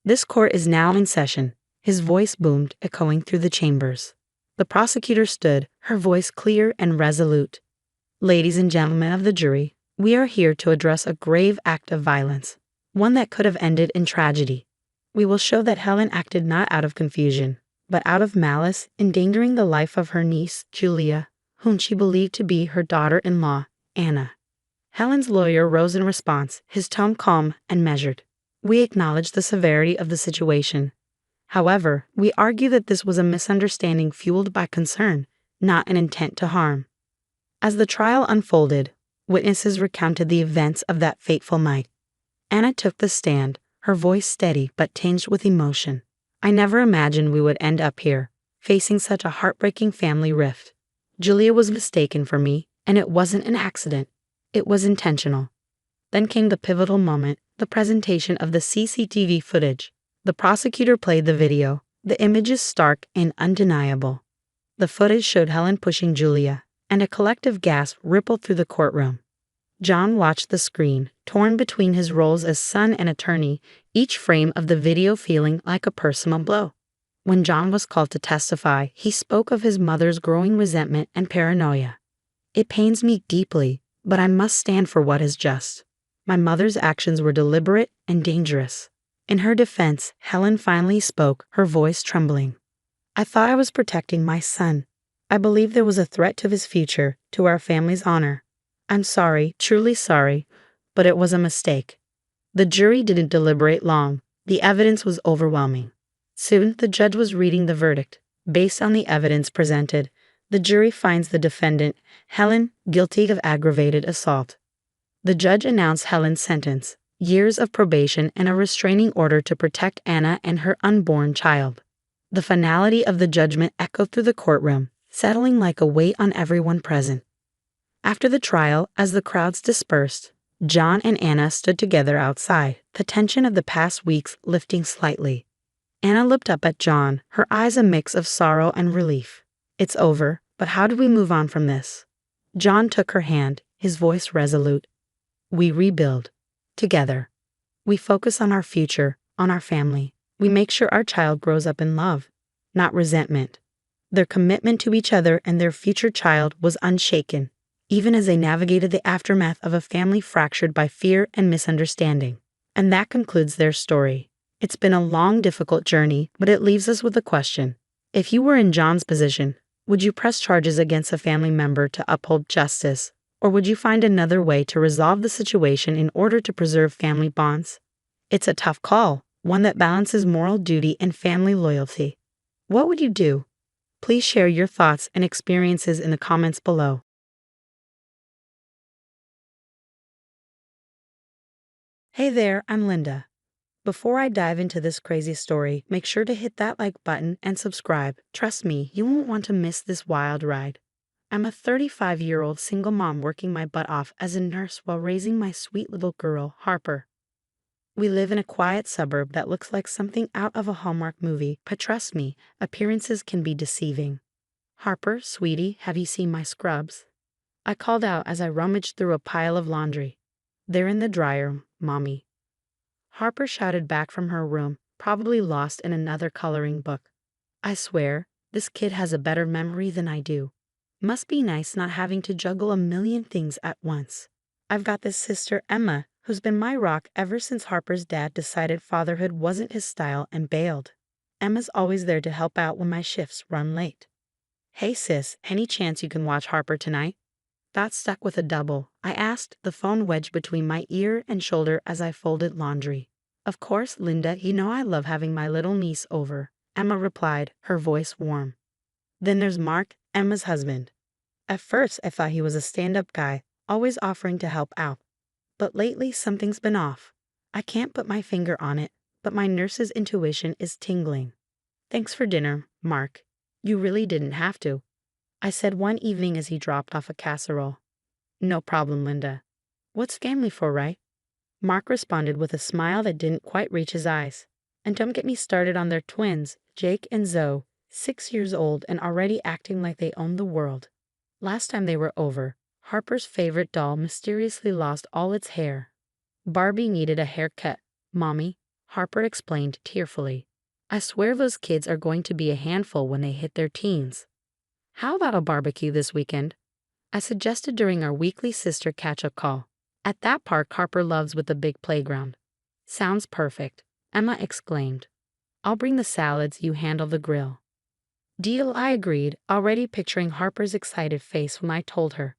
This court is now in session, his voice boomed, echoing through the chambers. The prosecutor stood, her voice clear and resolute. Ladies and gentlemen of the jury, we are here to address a grave act of violence, one that could have ended in tragedy. We will show that Helen acted not out of confusion, but out of malice, endangering the life of her niece, Julia, whom she believed to be her daughter-in-law, Anna. Helen's lawyer rose in response, his tone calm and measured. We acknowledge the severity of the situation. However, we argue that this was a misunderstanding fueled by concern, not an intent to harm. As the trial unfolded, witnesses recounted the events of that fateful night. Anna took the stand, her voice steady but tinged with emotion. I never imagined we would end up here, facing such a heartbreaking family rift. Julia was mistaken for me, and it wasn't an accident. It was intentional. Then came the pivotal moment, the presentation of the CCTV footage. The prosecutor played the video, the images stark and undeniable. The footage showed Helen pushing Julia, and a collective gasp rippled through the courtroom. John watched the screen, torn between his roles as son and attorney, each frame of the video feeling like a personal blow. When John was called to testify, he spoke of his mother's growing resentment and paranoia. It pains me deeply, but I must stand for what is just. My mother's actions were deliberate and dangerous. In her defense, Helen finally spoke, her voice trembling. I thought I was protecting my son. I believed there was a threat to his future, to our family's honor. I'm sorry, truly sorry, but it was a mistake. The jury didn't deliberate long. The evidence was overwhelming. Soon, the judge was reading the verdict. Based on the evidence presented, the jury finds the defendant, Helen, guilty of aggravated assault. The judge announced Helen's sentence, years of probation and a restraining order to protect Anna and her unborn child. The finality of the judgment echoed through the courtroom, settling like a weight on everyone present. After the trial, as the crowds dispersed, John and Anna stood together outside, the tension of the past weeks lifting slightly. Anna looked up at John, her eyes a mix of sorrow and relief. It's over, but how do we move on from this? John took her hand, his voice resolute. We rebuild. Together. We focus on our future, on our family. We make sure our child grows up in love, not resentment. Their commitment to each other and their future child was unshaken, even as they navigated the aftermath of a family fractured by fear and misunderstanding. And that concludes their story. It's been a long, difficult journey, but it leaves us with a question. If you were in John's position, would you press charges against a family member to uphold justice, or would you find another way to resolve the situation in order to preserve family bonds? It's a tough call, one that balances moral duty and family loyalty. What would you do? Please share your thoughts and experiences in the comments below. Hey there, I'm Linda. Before I dive into this crazy story, make sure to hit that like button and subscribe. Trust me, you won't want to miss this wild ride. I'm a 35-year-old single mom working my butt off as a nurse while raising my sweet little girl, Harper. We live in a quiet suburb that looks like something out of a Hallmark movie, but trust me, appearances can be deceiving. Harper, sweetie, have you seen my scrubs? I called out as I rummaged through a pile of laundry. They're in the dryer, Mommy. Harper shouted back from her room, probably lost in another coloring book. I swear, this kid has a better memory than I do. Must be nice not having to juggle a million things at once. I've got this sister, Emma, who's been my rock ever since Harper's dad decided fatherhood wasn't his style and bailed. Emma's always there to help out when my shifts run late. Hey sis, any chance you can watch Harper tonight? Got stuck with a double, I asked, the phone wedged between my ear and shoulder as I folded laundry. Of course, Linda, you know I love having my little niece over, Emma replied, her voice warm. Then there's Mark, Emma's husband. At first, I thought he was a stand-up guy, always offering to help out. But lately, something's been off. I can't put my finger on it, but my nurse's intuition is tingling. Thanks for dinner, Mark. You really didn't have to, I said one evening as he dropped off a casserole. No problem, Linda. What's family for, right? Mark responded with a smile that didn't quite reach his eyes. And don't get me started on their twins, Jake and Zoe, 6 years old and already acting like they own the world. Last time they were over, Harper's favorite doll mysteriously lost all its hair. Barbie needed a haircut, Mommy, Harper explained tearfully. I swear those kids are going to be a handful when they hit their teens. How about a barbecue this weekend? I suggested during our weekly sister catch-up call. At that park Harper loves with the big playground. Sounds perfect, Emma exclaimed. I'll bring the salads, you handle the grill. Deal, I agreed, already picturing Harper's excited face when I told her.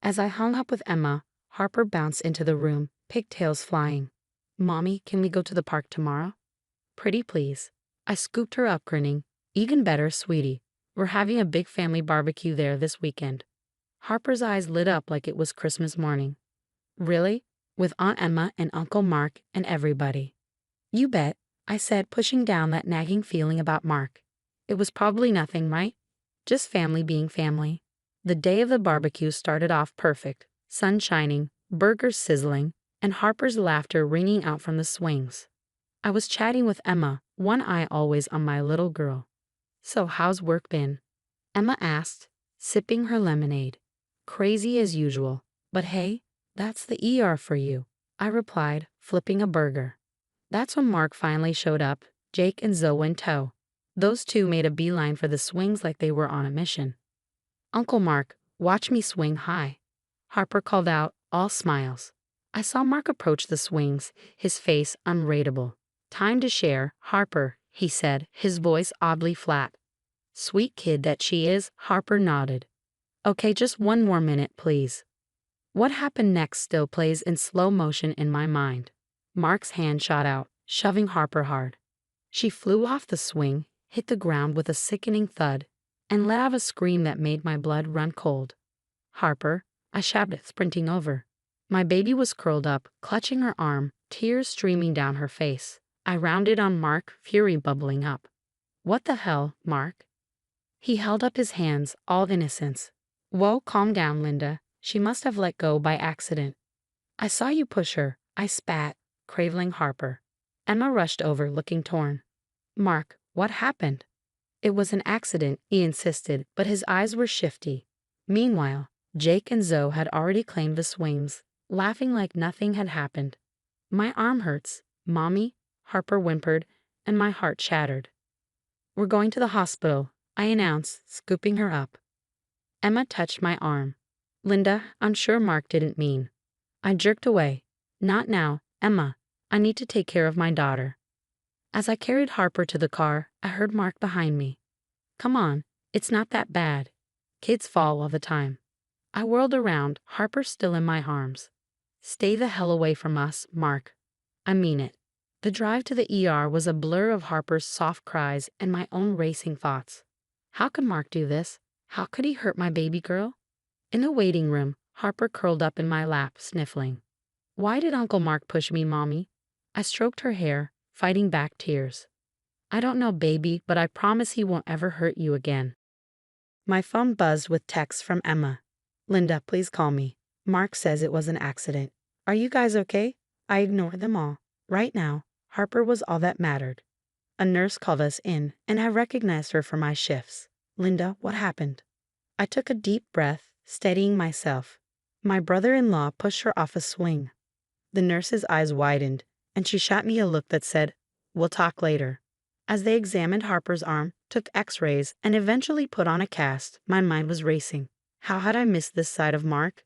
As I hung up with Emma, Harper bounced into the room, pigtails flying. Mommy, can we go to the park tomorrow? Pretty please. I scooped her up, grinning. Even better, sweetie. We're having a big family barbecue there this weekend. Harper's eyes lit up like it was Christmas morning. Really? With Aunt Emma and Uncle Mark and everybody? You bet, I said, pushing down that nagging feeling about Mark. It was probably nothing, right? Just family being family. The day of the barbecue started off perfect, sun shining, burgers sizzling, and Harper's laughter ringing out from the swings. I was chatting with Emma, one eye always on my little girl. So how's work been? Emma asked, sipping her lemonade. Crazy as usual, but hey, that's the ER for you, I replied, flipping a burger. That's when Mark finally showed up, Jake and Zoe in tow. Those two made a beeline for the swings like they were on a mission. Uncle Mark, watch me swing high, Harper called out, all smiles. I saw Mark approach the swings, his face unreadable. Time to share, Harper, he said, his voice oddly flat. Sweet kid that she is, Harper nodded. Okay, just one more minute, please. What happened next still plays in slow motion in my mind. Mark's hand shot out, shoving Harper hard. She flew off the swing, hit the ground with a sickening thud, and let out a scream that made my blood run cold. Harper, I shouted, sprinting over. My baby was curled up, clutching her arm, tears streaming down her face. I rounded on Mark, fury bubbling up. What the hell, Mark? He held up his hands, all innocence. Whoa, calm down, Linda. She must have let go by accident. I saw you push her, I spat, cradling Harper. Emma rushed over, looking torn. Mark, what happened? It was an accident, he insisted, but his eyes were shifty. Meanwhile, Jake and Zoe had already claimed the swings, laughing like nothing had happened. My arm hurts, Mommy, Harper whimpered, and my heart shattered. We're going to the hospital, I announced, scooping her up. Emma touched my arm. Linda, I'm sure Mark didn't mean. I jerked away. Not now, Emma. I need to take care of my daughter. As I carried Harper to the car, I heard Mark behind me. Come on, it's not that bad. Kids fall all the time. I whirled around, Harper still in my arms. Stay the hell away from us, Mark. I mean it. The drive to the ER was a blur of Harper's soft cries and my own racing thoughts. How could Mark do this? How could he hurt my baby girl? In the waiting room, Harper curled up in my lap, sniffling. Why did Uncle Mark push me, Mommy? I stroked her hair, fighting back tears. I don't know, baby, but I promise he won't ever hurt you again. My phone buzzed with texts from Emma. Linda, please call me. Mark says it was an accident. Are you guys okay? I ignored them all. Right now, Harper was all that mattered. A nurse called us in, and I recognized her for my shifts. Linda, what happened? I took a deep breath, steadying myself. My brother-in-law pushed her off a swing. The nurse's eyes widened, and she shot me a look that said, we'll talk later. As they examined Harper's arm, took x-rays, and eventually put on a cast, my mind was racing. How had I missed this side of Mark?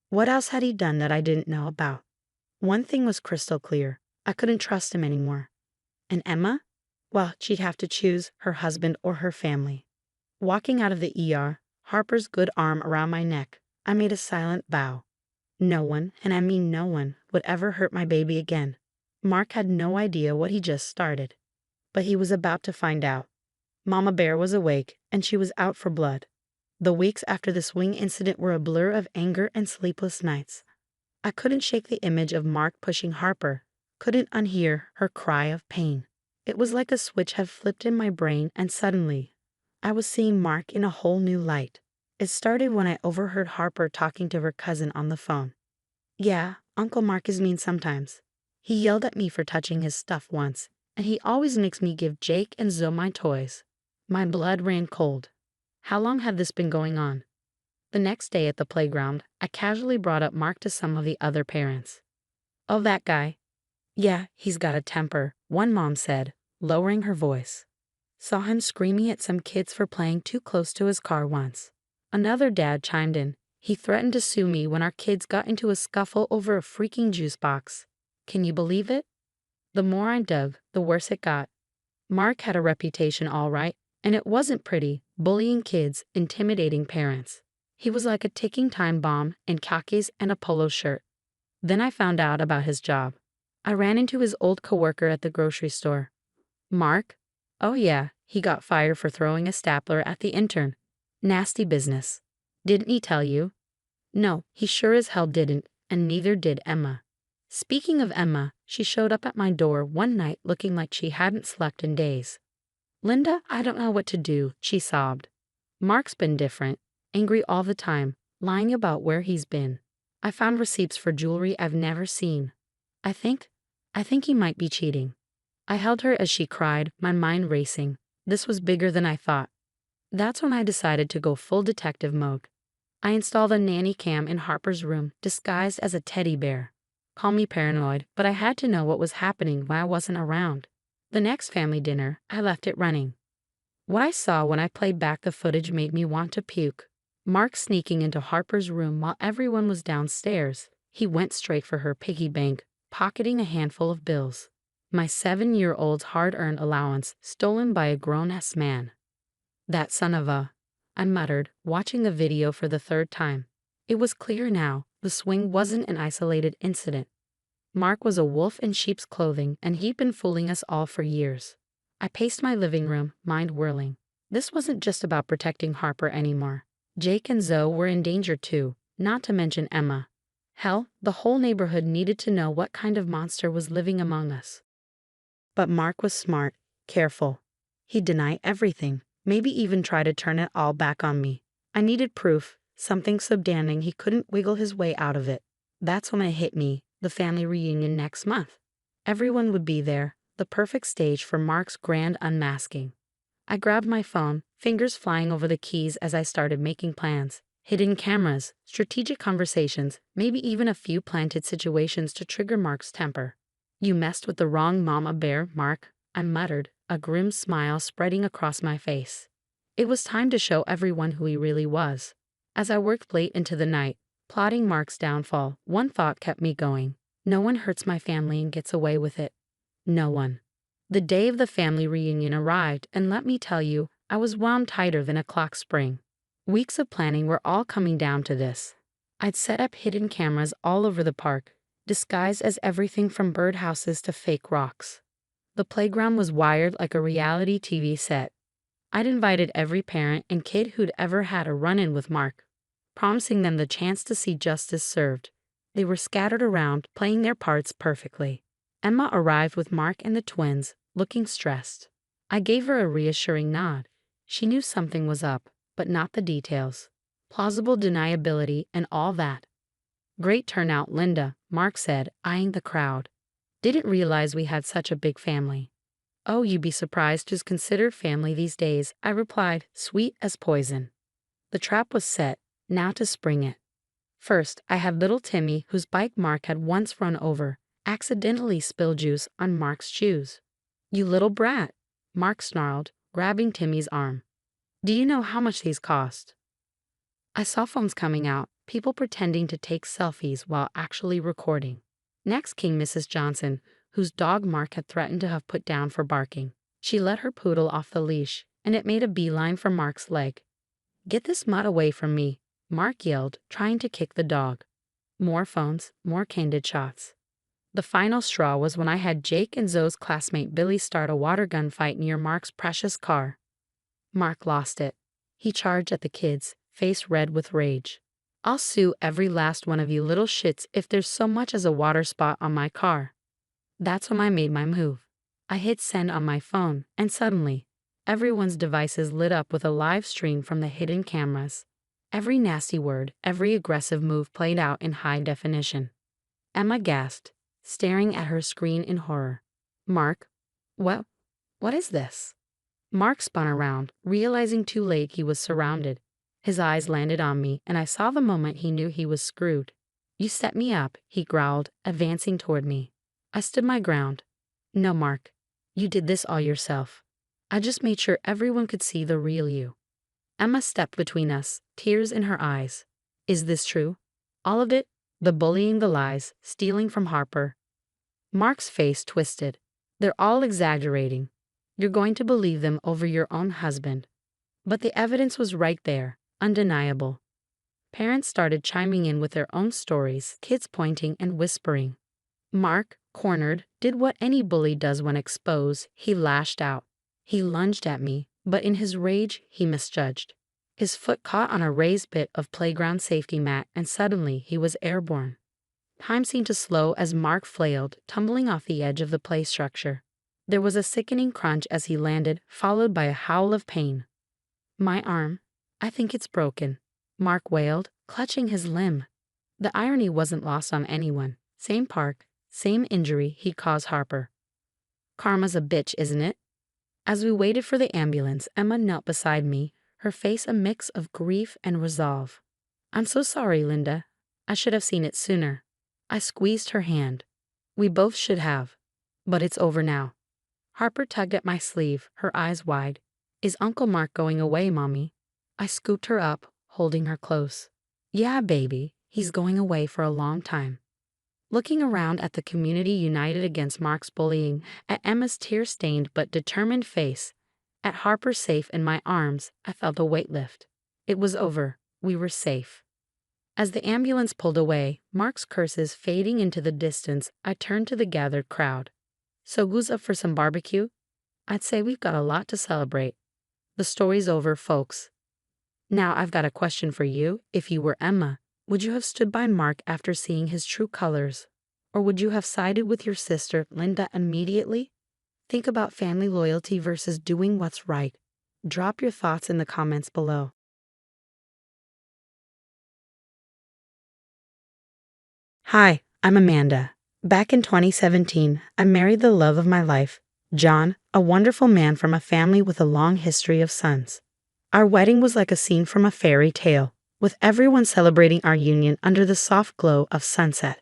What else had he done that I didn't know about? One thing was crystal clear. I couldn't trust him anymore. And Emma? Well, she'd have to choose her husband or her family. Walking out of the ER, Harper's good arm around my neck, I made a silent vow. No one, and I mean no one, would ever hurt my baby again. Mark had no idea what he just started. But he was about to find out. Mama Bear was awake, and she was out for blood. The weeks after the swing incident were a blur of anger and sleepless nights. I couldn't shake the image of Mark pushing Harper, couldn't unhear her cry of pain. It was like a switch had flipped in my brain, and suddenly, I was seeing Mark in a whole new light. It started when I overheard Harper talking to her cousin on the phone. Yeah, Uncle Mark is mean sometimes. He yelled at me for touching his stuff once, and he always makes me give Jake and Zoe my toys. My blood ran cold. How long had this been going on? The next day at the playground, I casually brought up Mark to some of the other parents. Oh, that guy. Yeah, he's got a temper, one mom said, lowering her voice. Saw him screaming at some kids for playing too close to his car once. Another dad chimed in. He threatened to sue me when our kids got into a scuffle over a freaking juice box. Can you believe it? The more I dug, the worse it got. Mark had a reputation all right, and it wasn't pretty, bullying kids, intimidating parents. He was like a ticking time bomb in khakis and a polo shirt. Then I found out about his job. I ran into his old coworker at the grocery store. Mark? Oh yeah, he got fired for throwing a stapler at the intern. Nasty business. Didn't he tell you? No, he sure as hell didn't, and neither did Emma. Speaking of Emma, she showed up at my door one night looking like she hadn't slept in days. Linda, I don't know what to do, she sobbed. Mark's been different, angry all the time, lying about where he's been. I found receipts for jewelry I've never seen. I think he might be cheating. I held her as she cried, my mind racing. This was bigger than I thought. That's when I decided to go full detective mode. I installed a nanny cam in Harper's room, disguised as a teddy bear. Call me paranoid, but I had to know what was happening when I wasn't around. The next family dinner, I left it running. What I saw when I played back the footage made me want to puke. Mark sneaking into Harper's room while everyone was downstairs. He went straight for her piggy bank, pocketing a handful of bills. My 7-year-old's hard-earned allowance stolen by a grown-ass man. That son of a... I muttered, watching the video for the third time. It was clear now, the swing wasn't an isolated incident. Mark was a wolf in sheep's clothing, and he'd been fooling us all for years. I paced my living room, mind whirling. This wasn't just about protecting Harper anymore. Jake and Zoe were in danger too, not to mention Emma. Hell, the whole neighborhood needed to know what kind of monster was living among us. But Mark was smart, careful. He'd deny everything, maybe even try to turn it all back on me. I needed proof, something so damning he couldn't wiggle his way out of it. That's when it hit me, the family reunion next month. Everyone would be there, the perfect stage for Mark's grand unmasking. I grabbed my phone, fingers flying over the keys as I started making plans. Hidden cameras, strategic conversations, maybe even a few planted situations to trigger Mark's temper. "You messed with the wrong mama bear, Mark," I muttered, a grim smile spreading across my face. It was time to show everyone who he really was. As I worked late into the night, plotting Mark's downfall, one thought kept me going. No one hurts my family and gets away with it. No one. The day of the family reunion arrived, and let me tell you, I was wound tighter than a clock spring. Weeks of planning were all coming down to this. I'd set up hidden cameras all over the park, disguised as everything from birdhouses to fake rocks. The playground was wired like a reality TV set. I'd invited every parent and kid who'd ever had a run-in with Mark, promising them the chance to see justice served. They were scattered around, playing their parts perfectly. Emma arrived with Mark and the twins, looking stressed. I gave her a reassuring nod. She knew something was up, but not the details. Plausible deniability and all that. "Great turnout, Linda," Mark said, eyeing the crowd. "Didn't realize we had such a big family." "Oh, you'd be surprised who's considered family these days," I replied, sweet as poison. The trap was set, now to spring it. First, I had little Timmy, whose bike Mark had once run over, accidentally spilled juice on Mark's shoes. "You little brat," Mark snarled, grabbing Timmy's arm. "Do you know how much these cost?" I saw phones coming out, people pretending to take selfies while actually recording. Next came Mrs. Johnson, whose dog Mark had threatened to have put down for barking. She let her poodle off the leash, and it made a beeline for Mark's leg. "Get this mutt away from me," Mark yelled, trying to kick the dog. More phones, more candid shots. The final straw was when I had Jake and Zoe's classmate Billy start a water gun fight near Mark's precious car. Mark lost it. He charged at the kids, face red with rage. "I'll sue every last one of you little shits if there's so much as a water spot on my car." That's when I made my move. I hit send on my phone, and suddenly, everyone's devices lit up with a live stream from the hidden cameras. Every nasty word, every aggressive move played out in high definition. Emma gasped, staring at her screen in horror. "Mark, what is this?" Mark spun around, realizing too late he was surrounded. His eyes landed on me, and I saw the moment he knew he was screwed. "You set me up," he growled, advancing toward me. I stood my ground. "No, Mark. You did this all yourself. I just made sure everyone could see the real you." Emma stepped between us, tears in her eyes. "Is this true? All of it? The bullying, the lies, stealing from Harper?" Mark's face twisted. "They're all exaggerating. You're going to believe them over your own husband." But the evidence was right there, undeniable. Parents started chiming in with their own stories, kids pointing and whispering. Mark, cornered, did what any bully does when exposed. He lashed out. He lunged at me, but in his rage, he misjudged. His foot caught on a raised bit of playground safety mat, and suddenly he was airborne. Time seemed to slow as Mark flailed, tumbling off the edge of the play structure. There was a sickening crunch as he landed, followed by a howl of pain. "My arm. I think it's broken," Mark wailed, clutching his limb. The irony wasn't lost on anyone. Same park, same injury he caused Harper. "Karma's a bitch, isn't it?" As we waited for the ambulance, Emma knelt beside me, her face a mix of grief and resolve. "I'm so sorry, Linda. I should have seen it sooner." I squeezed her hand. "We both should have. But it's over now." Harper tugged at my sleeve, her eyes wide. "Is Uncle Mark going away, Mommy?" I scooped her up, holding her close. "Yeah, baby, he's going away for a long time." Looking around at the community united against Mark's bullying, at Emma's tear-stained but determined face, at Harper safe in my arms, I felt a weight lift. It was over. We were safe. As the ambulance pulled away, Mark's curses fading into the distance, I turned to the gathered crowd. "So who's up for some barbecue? I'd say we've got a lot to celebrate." "The story's over, folks. Now I've got a question for you. If you were Emma, would you have stood by Mark after seeing his true colors? Or would you have sided with your sister, Linda, immediately? Think about family loyalty versus doing what's right. Drop your thoughts in the comments below. Hi, I'm Amanda. Back in 2017, I married the love of my life, John, a wonderful man from a family with a long history of sons. Our wedding was like a scene from a fairy tale, with everyone celebrating our union under the soft glow of sunset.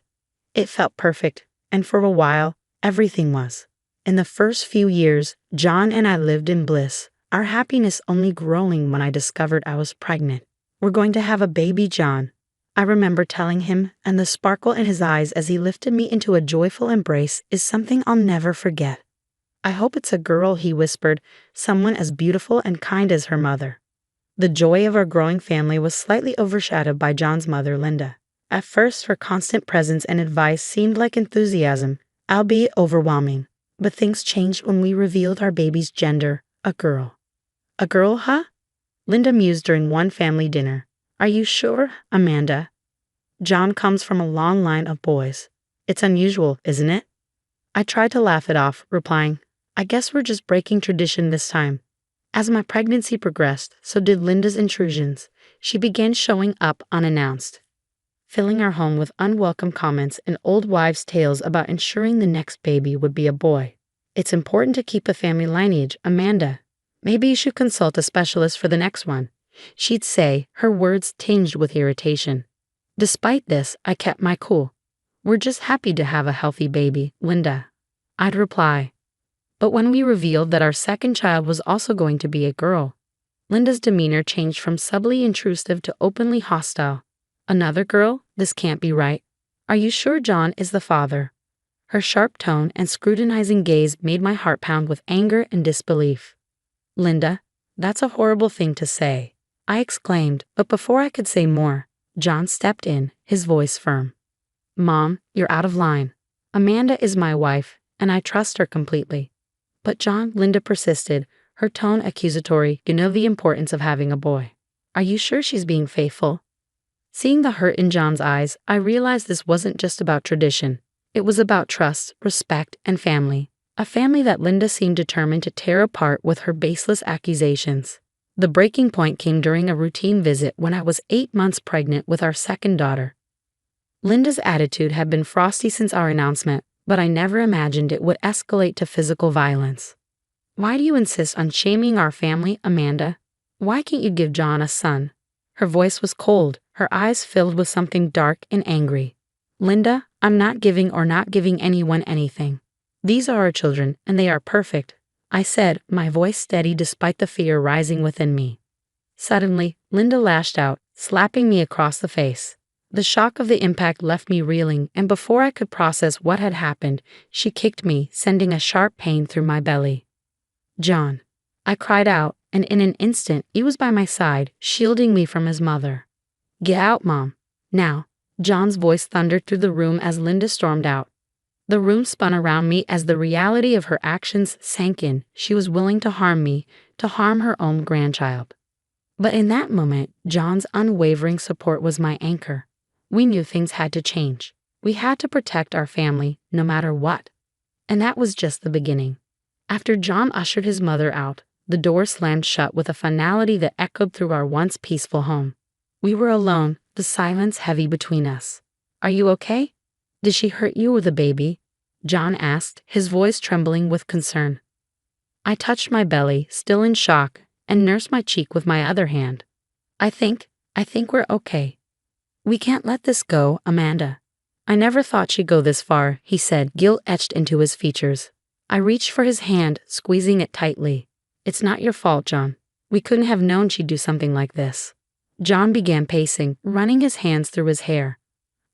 It felt perfect, and for a while, everything was. In the first few years, John and I lived in bliss, our happiness only growing when I discovered I was pregnant. We're going to have a baby, John, I remember telling him, and the sparkle in his eyes as he lifted me into a joyful embrace is something I'll never forget. I hope it's a girl, he whispered, someone as beautiful and kind as her mother. The joy of our growing family was slightly overshadowed by John's mother, Linda. At first, her constant presence and advice seemed like enthusiasm, albeit overwhelming. But things changed when we revealed our baby's gender, a girl. A girl, huh? Linda mused during one family dinner. Are you sure, Amanda? John comes from a long line of boys. It's unusual, isn't it? I tried to laugh it off, replying, I guess we're just breaking tradition this time. As my pregnancy progressed, so did Linda's intrusions. She began showing up unannounced, filling our home with unwelcome comments and old wives' tales about ensuring the next baby would be a boy. It's important to keep a family lineage, Amanda. Maybe you should consult a specialist for the next one, she'd say, her words tinged with irritation. Despite this, I kept my cool. We're just happy to have a healthy baby, Linda, I'd reply. But when we revealed that our second child was also going to be a girl, Linda's demeanor changed from subtly intrusive to openly hostile. Another girl? This can't be right. Are you sure John is the father? Her sharp tone and scrutinizing gaze made my heart pound with anger and disbelief. Linda, that's a horrible thing to say, I exclaimed, but before I could say more, John stepped in, his voice firm. Mom, you're out of line. Amanda is my wife, and I trust her completely. But John, Linda persisted, her tone accusatory. You know the importance of having a boy. Are you sure she's being faithful? Seeing the hurt in John's eyes, I realized this wasn't just about tradition. It was about trust, respect, and family. A family that Linda seemed determined to tear apart with her baseless accusations. The breaking point came during a routine visit when I was 8 months pregnant with our second daughter. Linda's attitude had been frosty since our announcement, but I never imagined it would escalate to physical violence. Why do you insist on shaming our family, Amanda? Why can't you give John a son? Her voice was cold, her eyes filled with something dark and angry. Linda, I'm not giving anyone anything. These are our children, and they are perfect, I said, my voice steady despite the fear rising within me. Suddenly, Linda lashed out, slapping me across the face. The shock of the impact left me reeling, and before I could process what had happened, she kicked me, sending a sharp pain through my belly. John, I cried out, and in an instant he was by my side, shielding me from his mother. Get out, Mom. Now, John's voice thundered through the room as Linda stormed out. The room spun around me as the reality of her actions sank in. She was willing to harm me, to harm her own grandchild. But in that moment, John's unwavering support was my anchor. We knew things had to change. We had to protect our family, no matter what. And that was just the beginning. After John ushered his mother out, the door slammed shut with a finality that echoed through our once peaceful home. We were alone, the silence heavy between us. Are you okay? Did she hurt you with a baby? John asked, his voice trembling with concern. I touched my belly, still in shock, and nursed my cheek with my other hand. I think we're okay. We can't let this go, Amanda. I never thought she'd go this far, he said, guilt etched into his features. I reached for his hand, squeezing it tightly. It's not your fault, John. We couldn't have known she'd do something like this. John began pacing, running his hands through his hair.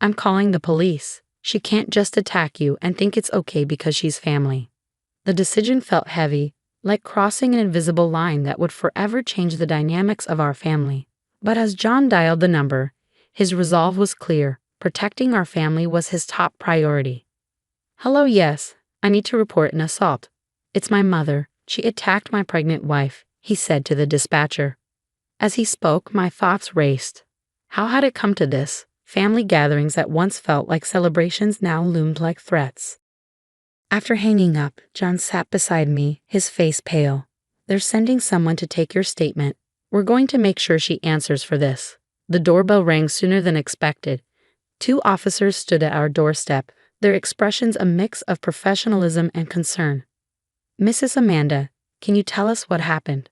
I'm calling the police. She can't just attack you and think it's okay because she's family. The decision felt heavy, like crossing an invisible line that would forever change the dynamics of our family. But as John dialed the number, his resolve was clear. Protecting our family was his top priority. Hello, yes, I need to report an assault. It's my mother. She attacked my pregnant wife, he said to the dispatcher. As he spoke, my thoughts raced. How had it come to this? Family gatherings that once felt like celebrations now loomed like threats. After hanging up, John sat beside me, his face pale. They're sending someone to take your statement. We're going to make sure she answers for this. The doorbell rang sooner than expected. 2 officers stood at our doorstep, their expressions a mix of professionalism and concern. "Mrs. Amanda, can you tell us what happened?"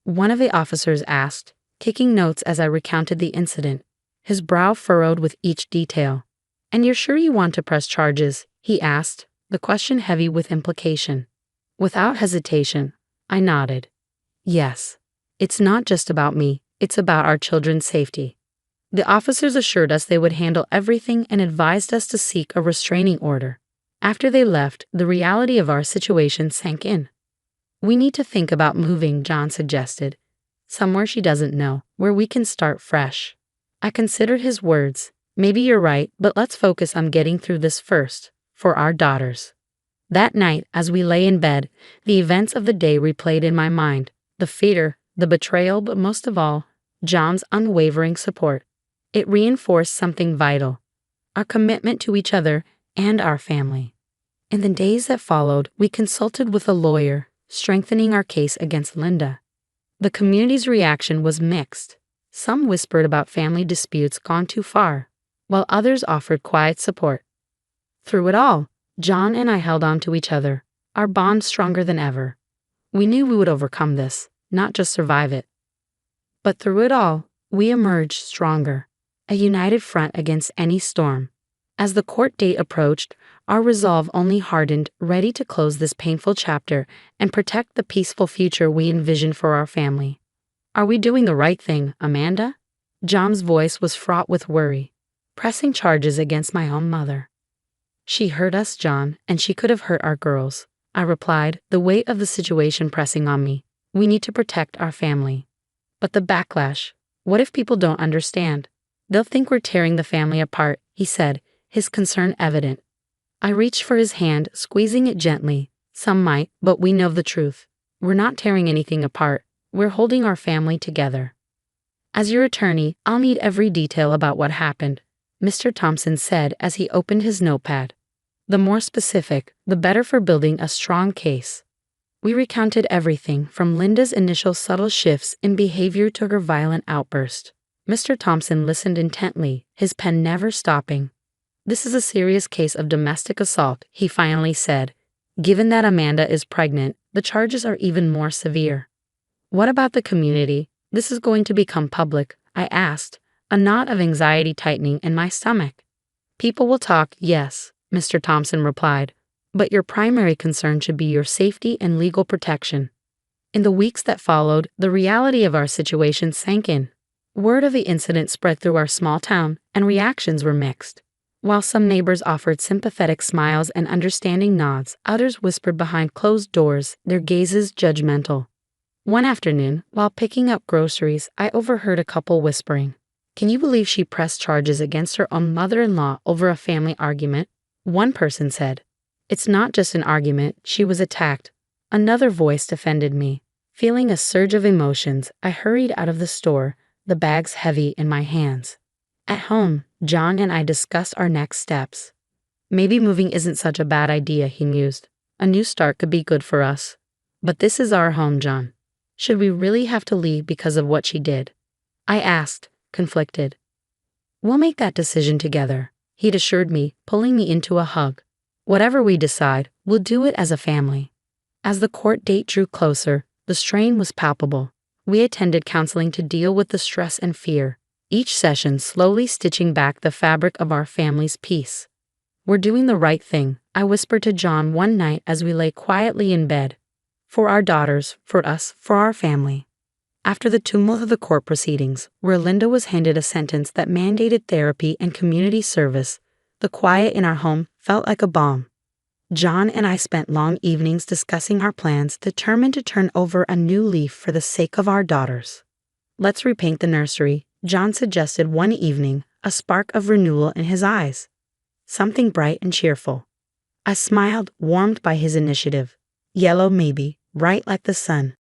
one of the officers asked, taking notes as I recounted the incident, his brow furrowed with each detail. "And you're sure you want to press charges?" he asked, the question heavy with implication. Without hesitation, I nodded. "Yes. It's not just about me, it's about our children's safety." The officers assured us they would handle everything and advised us to seek a restraining order. After they left, the reality of our situation sank in. "We need to think about moving," John suggested. "Somewhere she doesn't know, where we can start fresh." I considered his words. "Maybe you're right, but let's focus on getting through this first, for our daughters." That night, as we lay in bed, the events of the day replayed in my mind. The fear, the betrayal, but most of all, John's unwavering support. It reinforced something vital: our commitment to each other and our family. In the days that followed, we consulted with a lawyer, strengthening our case against Linda. The community's reaction was mixed. Some whispered about family disputes gone too far, while others offered quiet support. Through it all, John and I held on to each other, our bond stronger than ever. We knew we would overcome this, not just survive it. But through it all, we emerged stronger, a united front against any storm. As the court date approached, our resolve only hardened, ready to close this painful chapter and protect the peaceful future we envisioned for our family. "Are we doing the right thing, Amanda?" John's voice was fraught with worry. "Pressing charges against my own mother." "She hurt us, John, and she could have hurt our girls," I replied, the weight of the situation pressing on me. "We need to protect our family." "But the backlash, what if people don't understand? They'll think we're tearing the family apart," he said, his concern evident. I reached for his hand, squeezing it gently. "Some might, but we know the truth. We're not tearing anything apart. We're holding our family together." "As your attorney, I'll need every detail about what happened," Mr. Thompson said as he opened his notepad. "The more specific, the better for building a strong case." We recounted everything from Linda's initial subtle shifts in behavior to her violent outburst. Mr. Thompson listened intently, his pen never stopping. "This is a serious case of domestic assault," he finally said. "Given that Amanda is pregnant, the charges are even more severe." "What about the community? This is going to become public," I asked, a knot of anxiety tightening in my stomach. "People will talk, yes," Mr. Thompson replied, "but your primary concern should be your safety and legal protection." In the weeks that followed, the reality of our situation sank in. Word of the incident spread through our small town, and reactions were mixed. While some neighbors offered sympathetic smiles and understanding nods, others whispered behind closed doors, their gazes judgmental. One afternoon, while picking up groceries, I overheard a couple whispering, "Can you believe she pressed charges against her own mother-in-law over a family argument?" One person said. "It's not just an argument, she was attacked." Another voice defended me. Feeling a surge of emotions, I hurried out of the store, the bags heavy in my hands. At home, John and I discussed our next steps. "Maybe moving isn't such a bad idea," he mused. "A new start could be good for us." "But this is our home, John. Should we really have to leave because of what she did?" I asked, conflicted. "We'll make that decision together," he'd assured me, pulling me into a hug. "Whatever we decide, we'll do it as a family." As the court date drew closer, the strain was palpable. We attended counseling to deal with the stress and fear, each session slowly stitching back the fabric of our family's peace. "We're doing the right thing," I whispered to John one night as we lay quietly in bed. "For our daughters, for us, for our family." After the tumult of the court proceedings, where Linda was handed a sentence that mandated therapy and community service, the quiet in our home felt like a balm. John and I spent long evenings discussing our plans, determined to turn over a new leaf for the sake of our daughters. "Let's repaint the nursery," John suggested one evening, a spark of renewal in his eyes. "Something bright and cheerful." I smiled, warmed by his initiative. "Yellow maybe, bright like the sun."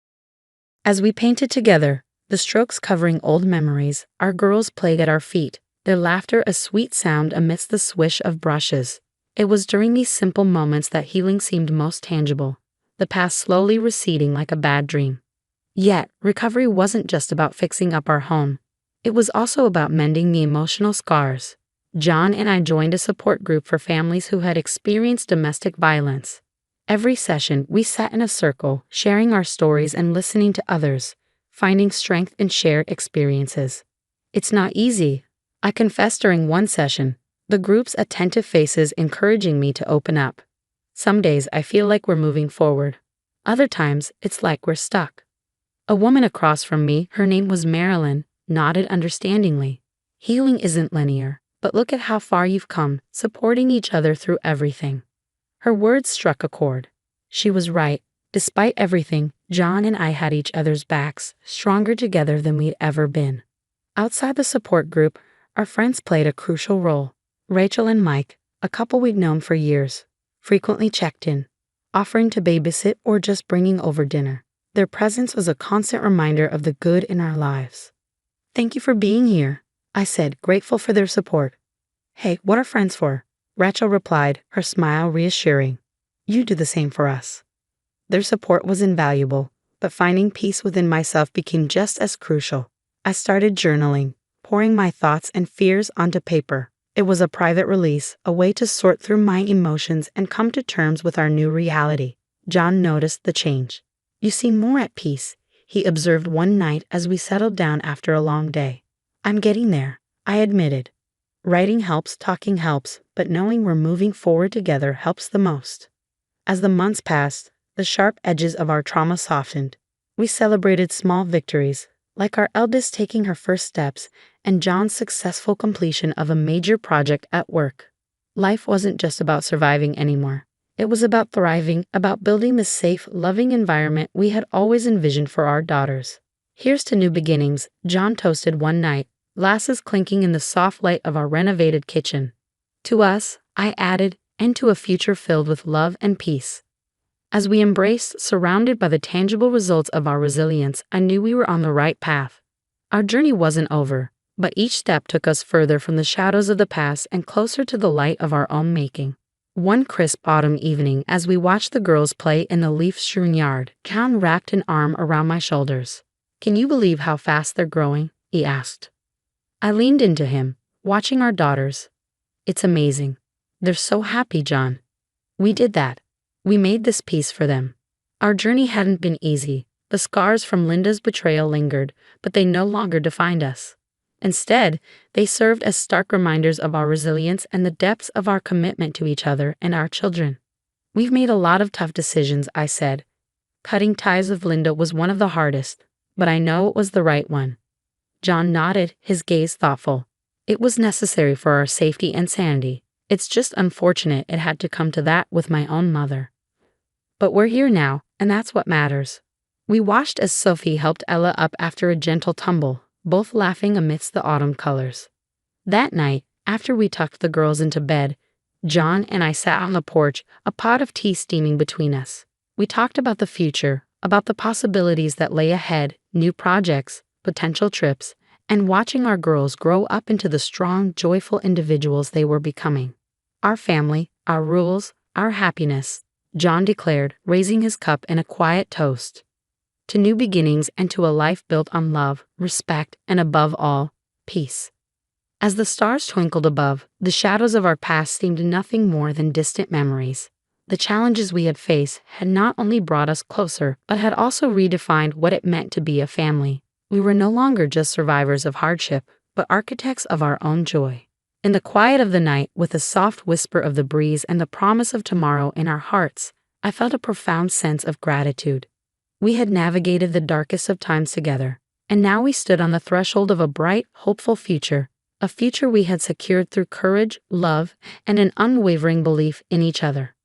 As we painted together, the strokes covering old memories, our girls played at our feet, their laughter a sweet sound amidst the swish of brushes. It was during these simple moments that healing seemed most tangible, the past slowly receding like a bad dream. Yet, recovery wasn't just about fixing up our home. It was also about mending the emotional scars. John and I joined a support group for families who had experienced domestic violence. Every session, we sat in a circle, sharing our stories and listening to others, finding strength in shared experiences. It's not easy, I confessed during one session, the group's attentive faces encouraging me to open up. Some days I feel like we're moving forward. Other times, it's like we're stuck. A woman across from me, her name was Marilyn, nodded understandingly. Healing isn't linear, but look at how far you've come, supporting each other through everything. Her words struck a chord. She was right. Despite everything, John and I had each other's backs, stronger together than we'd ever been. Outside the support group, our friends played a crucial role. Rachel and Mike, a couple we'd known for years, frequently checked in, offering to babysit or just bringing over dinner. Their presence was a constant reminder of the good in our lives. "Thank you for being here," I said, grateful for their support. "Hey, what are friends for?" Rachel replied, her smile reassuring. "You do the same for us." Their support was invaluable, but finding peace within myself became just as crucial. I started journaling, pouring my thoughts and fears onto paper. It was a private release, a way to sort through my emotions and come to terms with our new reality. John noticed the change. "You seem more at peace," he observed one night as we settled down after a long day. "I'm getting there," I admitted. Writing helps, talking helps, but knowing we're moving forward together helps the most. As the months passed, the sharp edges of our trauma softened. We celebrated small victories, like our eldest taking her first steps and John's successful completion of a major project at work. Life wasn't just about surviving anymore. It was about thriving, about building the safe, loving environment we had always envisioned for our daughters. "Here's to new beginnings," John toasted one night, glasses clinking in the soft light of our renovated kitchen. "To us," I added, "and to a future filled with love and peace." As we embraced, surrounded by the tangible results of our resilience, I knew we were on the right path. Our journey wasn't over, but each step took us further from the shadows of the past and closer to the light of our own making. One crisp autumn evening, as we watched the girls play in the leaf-strewn yard, John wrapped an arm around my shoulders. "Can you believe how fast they're growing?" he asked. I leaned into him, watching our daughters. "It's amazing. They're so happy, John. We did that. We made this peace for them." Our journey hadn't been easy. The scars from Linda's betrayal lingered, but they no longer defined us. Instead, they served as stark reminders of our resilience and the depths of our commitment to each other and our children. "We've made a lot of tough decisions," I said. "Cutting ties with Linda was one of the hardest, but I know it was the right one." John nodded, his gaze thoughtful. "It was necessary for our safety and sanity. It's just unfortunate it had to come to that with my own mother. But we're here now, and that's what matters." We watched as Sophie helped Ella up after a gentle tumble, both laughing amidst the autumn colors. That night, after we tucked the girls into bed, John and I sat on the porch, a pot of tea steaming between us. We talked about the future, about the possibilities that lay ahead, new projects, potential trips, and watching our girls grow up into the strong, joyful individuals they were becoming. "Our family, our rules, our happiness," John declared, raising his cup in a quiet toast. "To new beginnings and to a life built on love, respect, and above all, peace." As the stars twinkled above, the shadows of our past seemed nothing more than distant memories. The challenges we had faced had not only brought us closer, but had also redefined what it meant to be a family. We were no longer just survivors of hardship, but architects of our own joy. In the quiet of the night, with the soft whisper of the breeze and the promise of tomorrow in our hearts, I felt a profound sense of gratitude. We had navigated the darkest of times together, and now we stood on the threshold of a bright, hopeful future, a future we had secured through courage, love, and an unwavering belief in each other.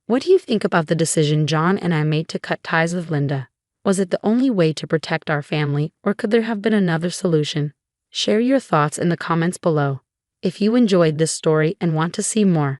What do you think about the decision John and I made to cut ties with Linda? Was it the only way to protect our family, or could there have been another solution? Share your thoughts in the comments below. If you enjoyed this story and want to see more,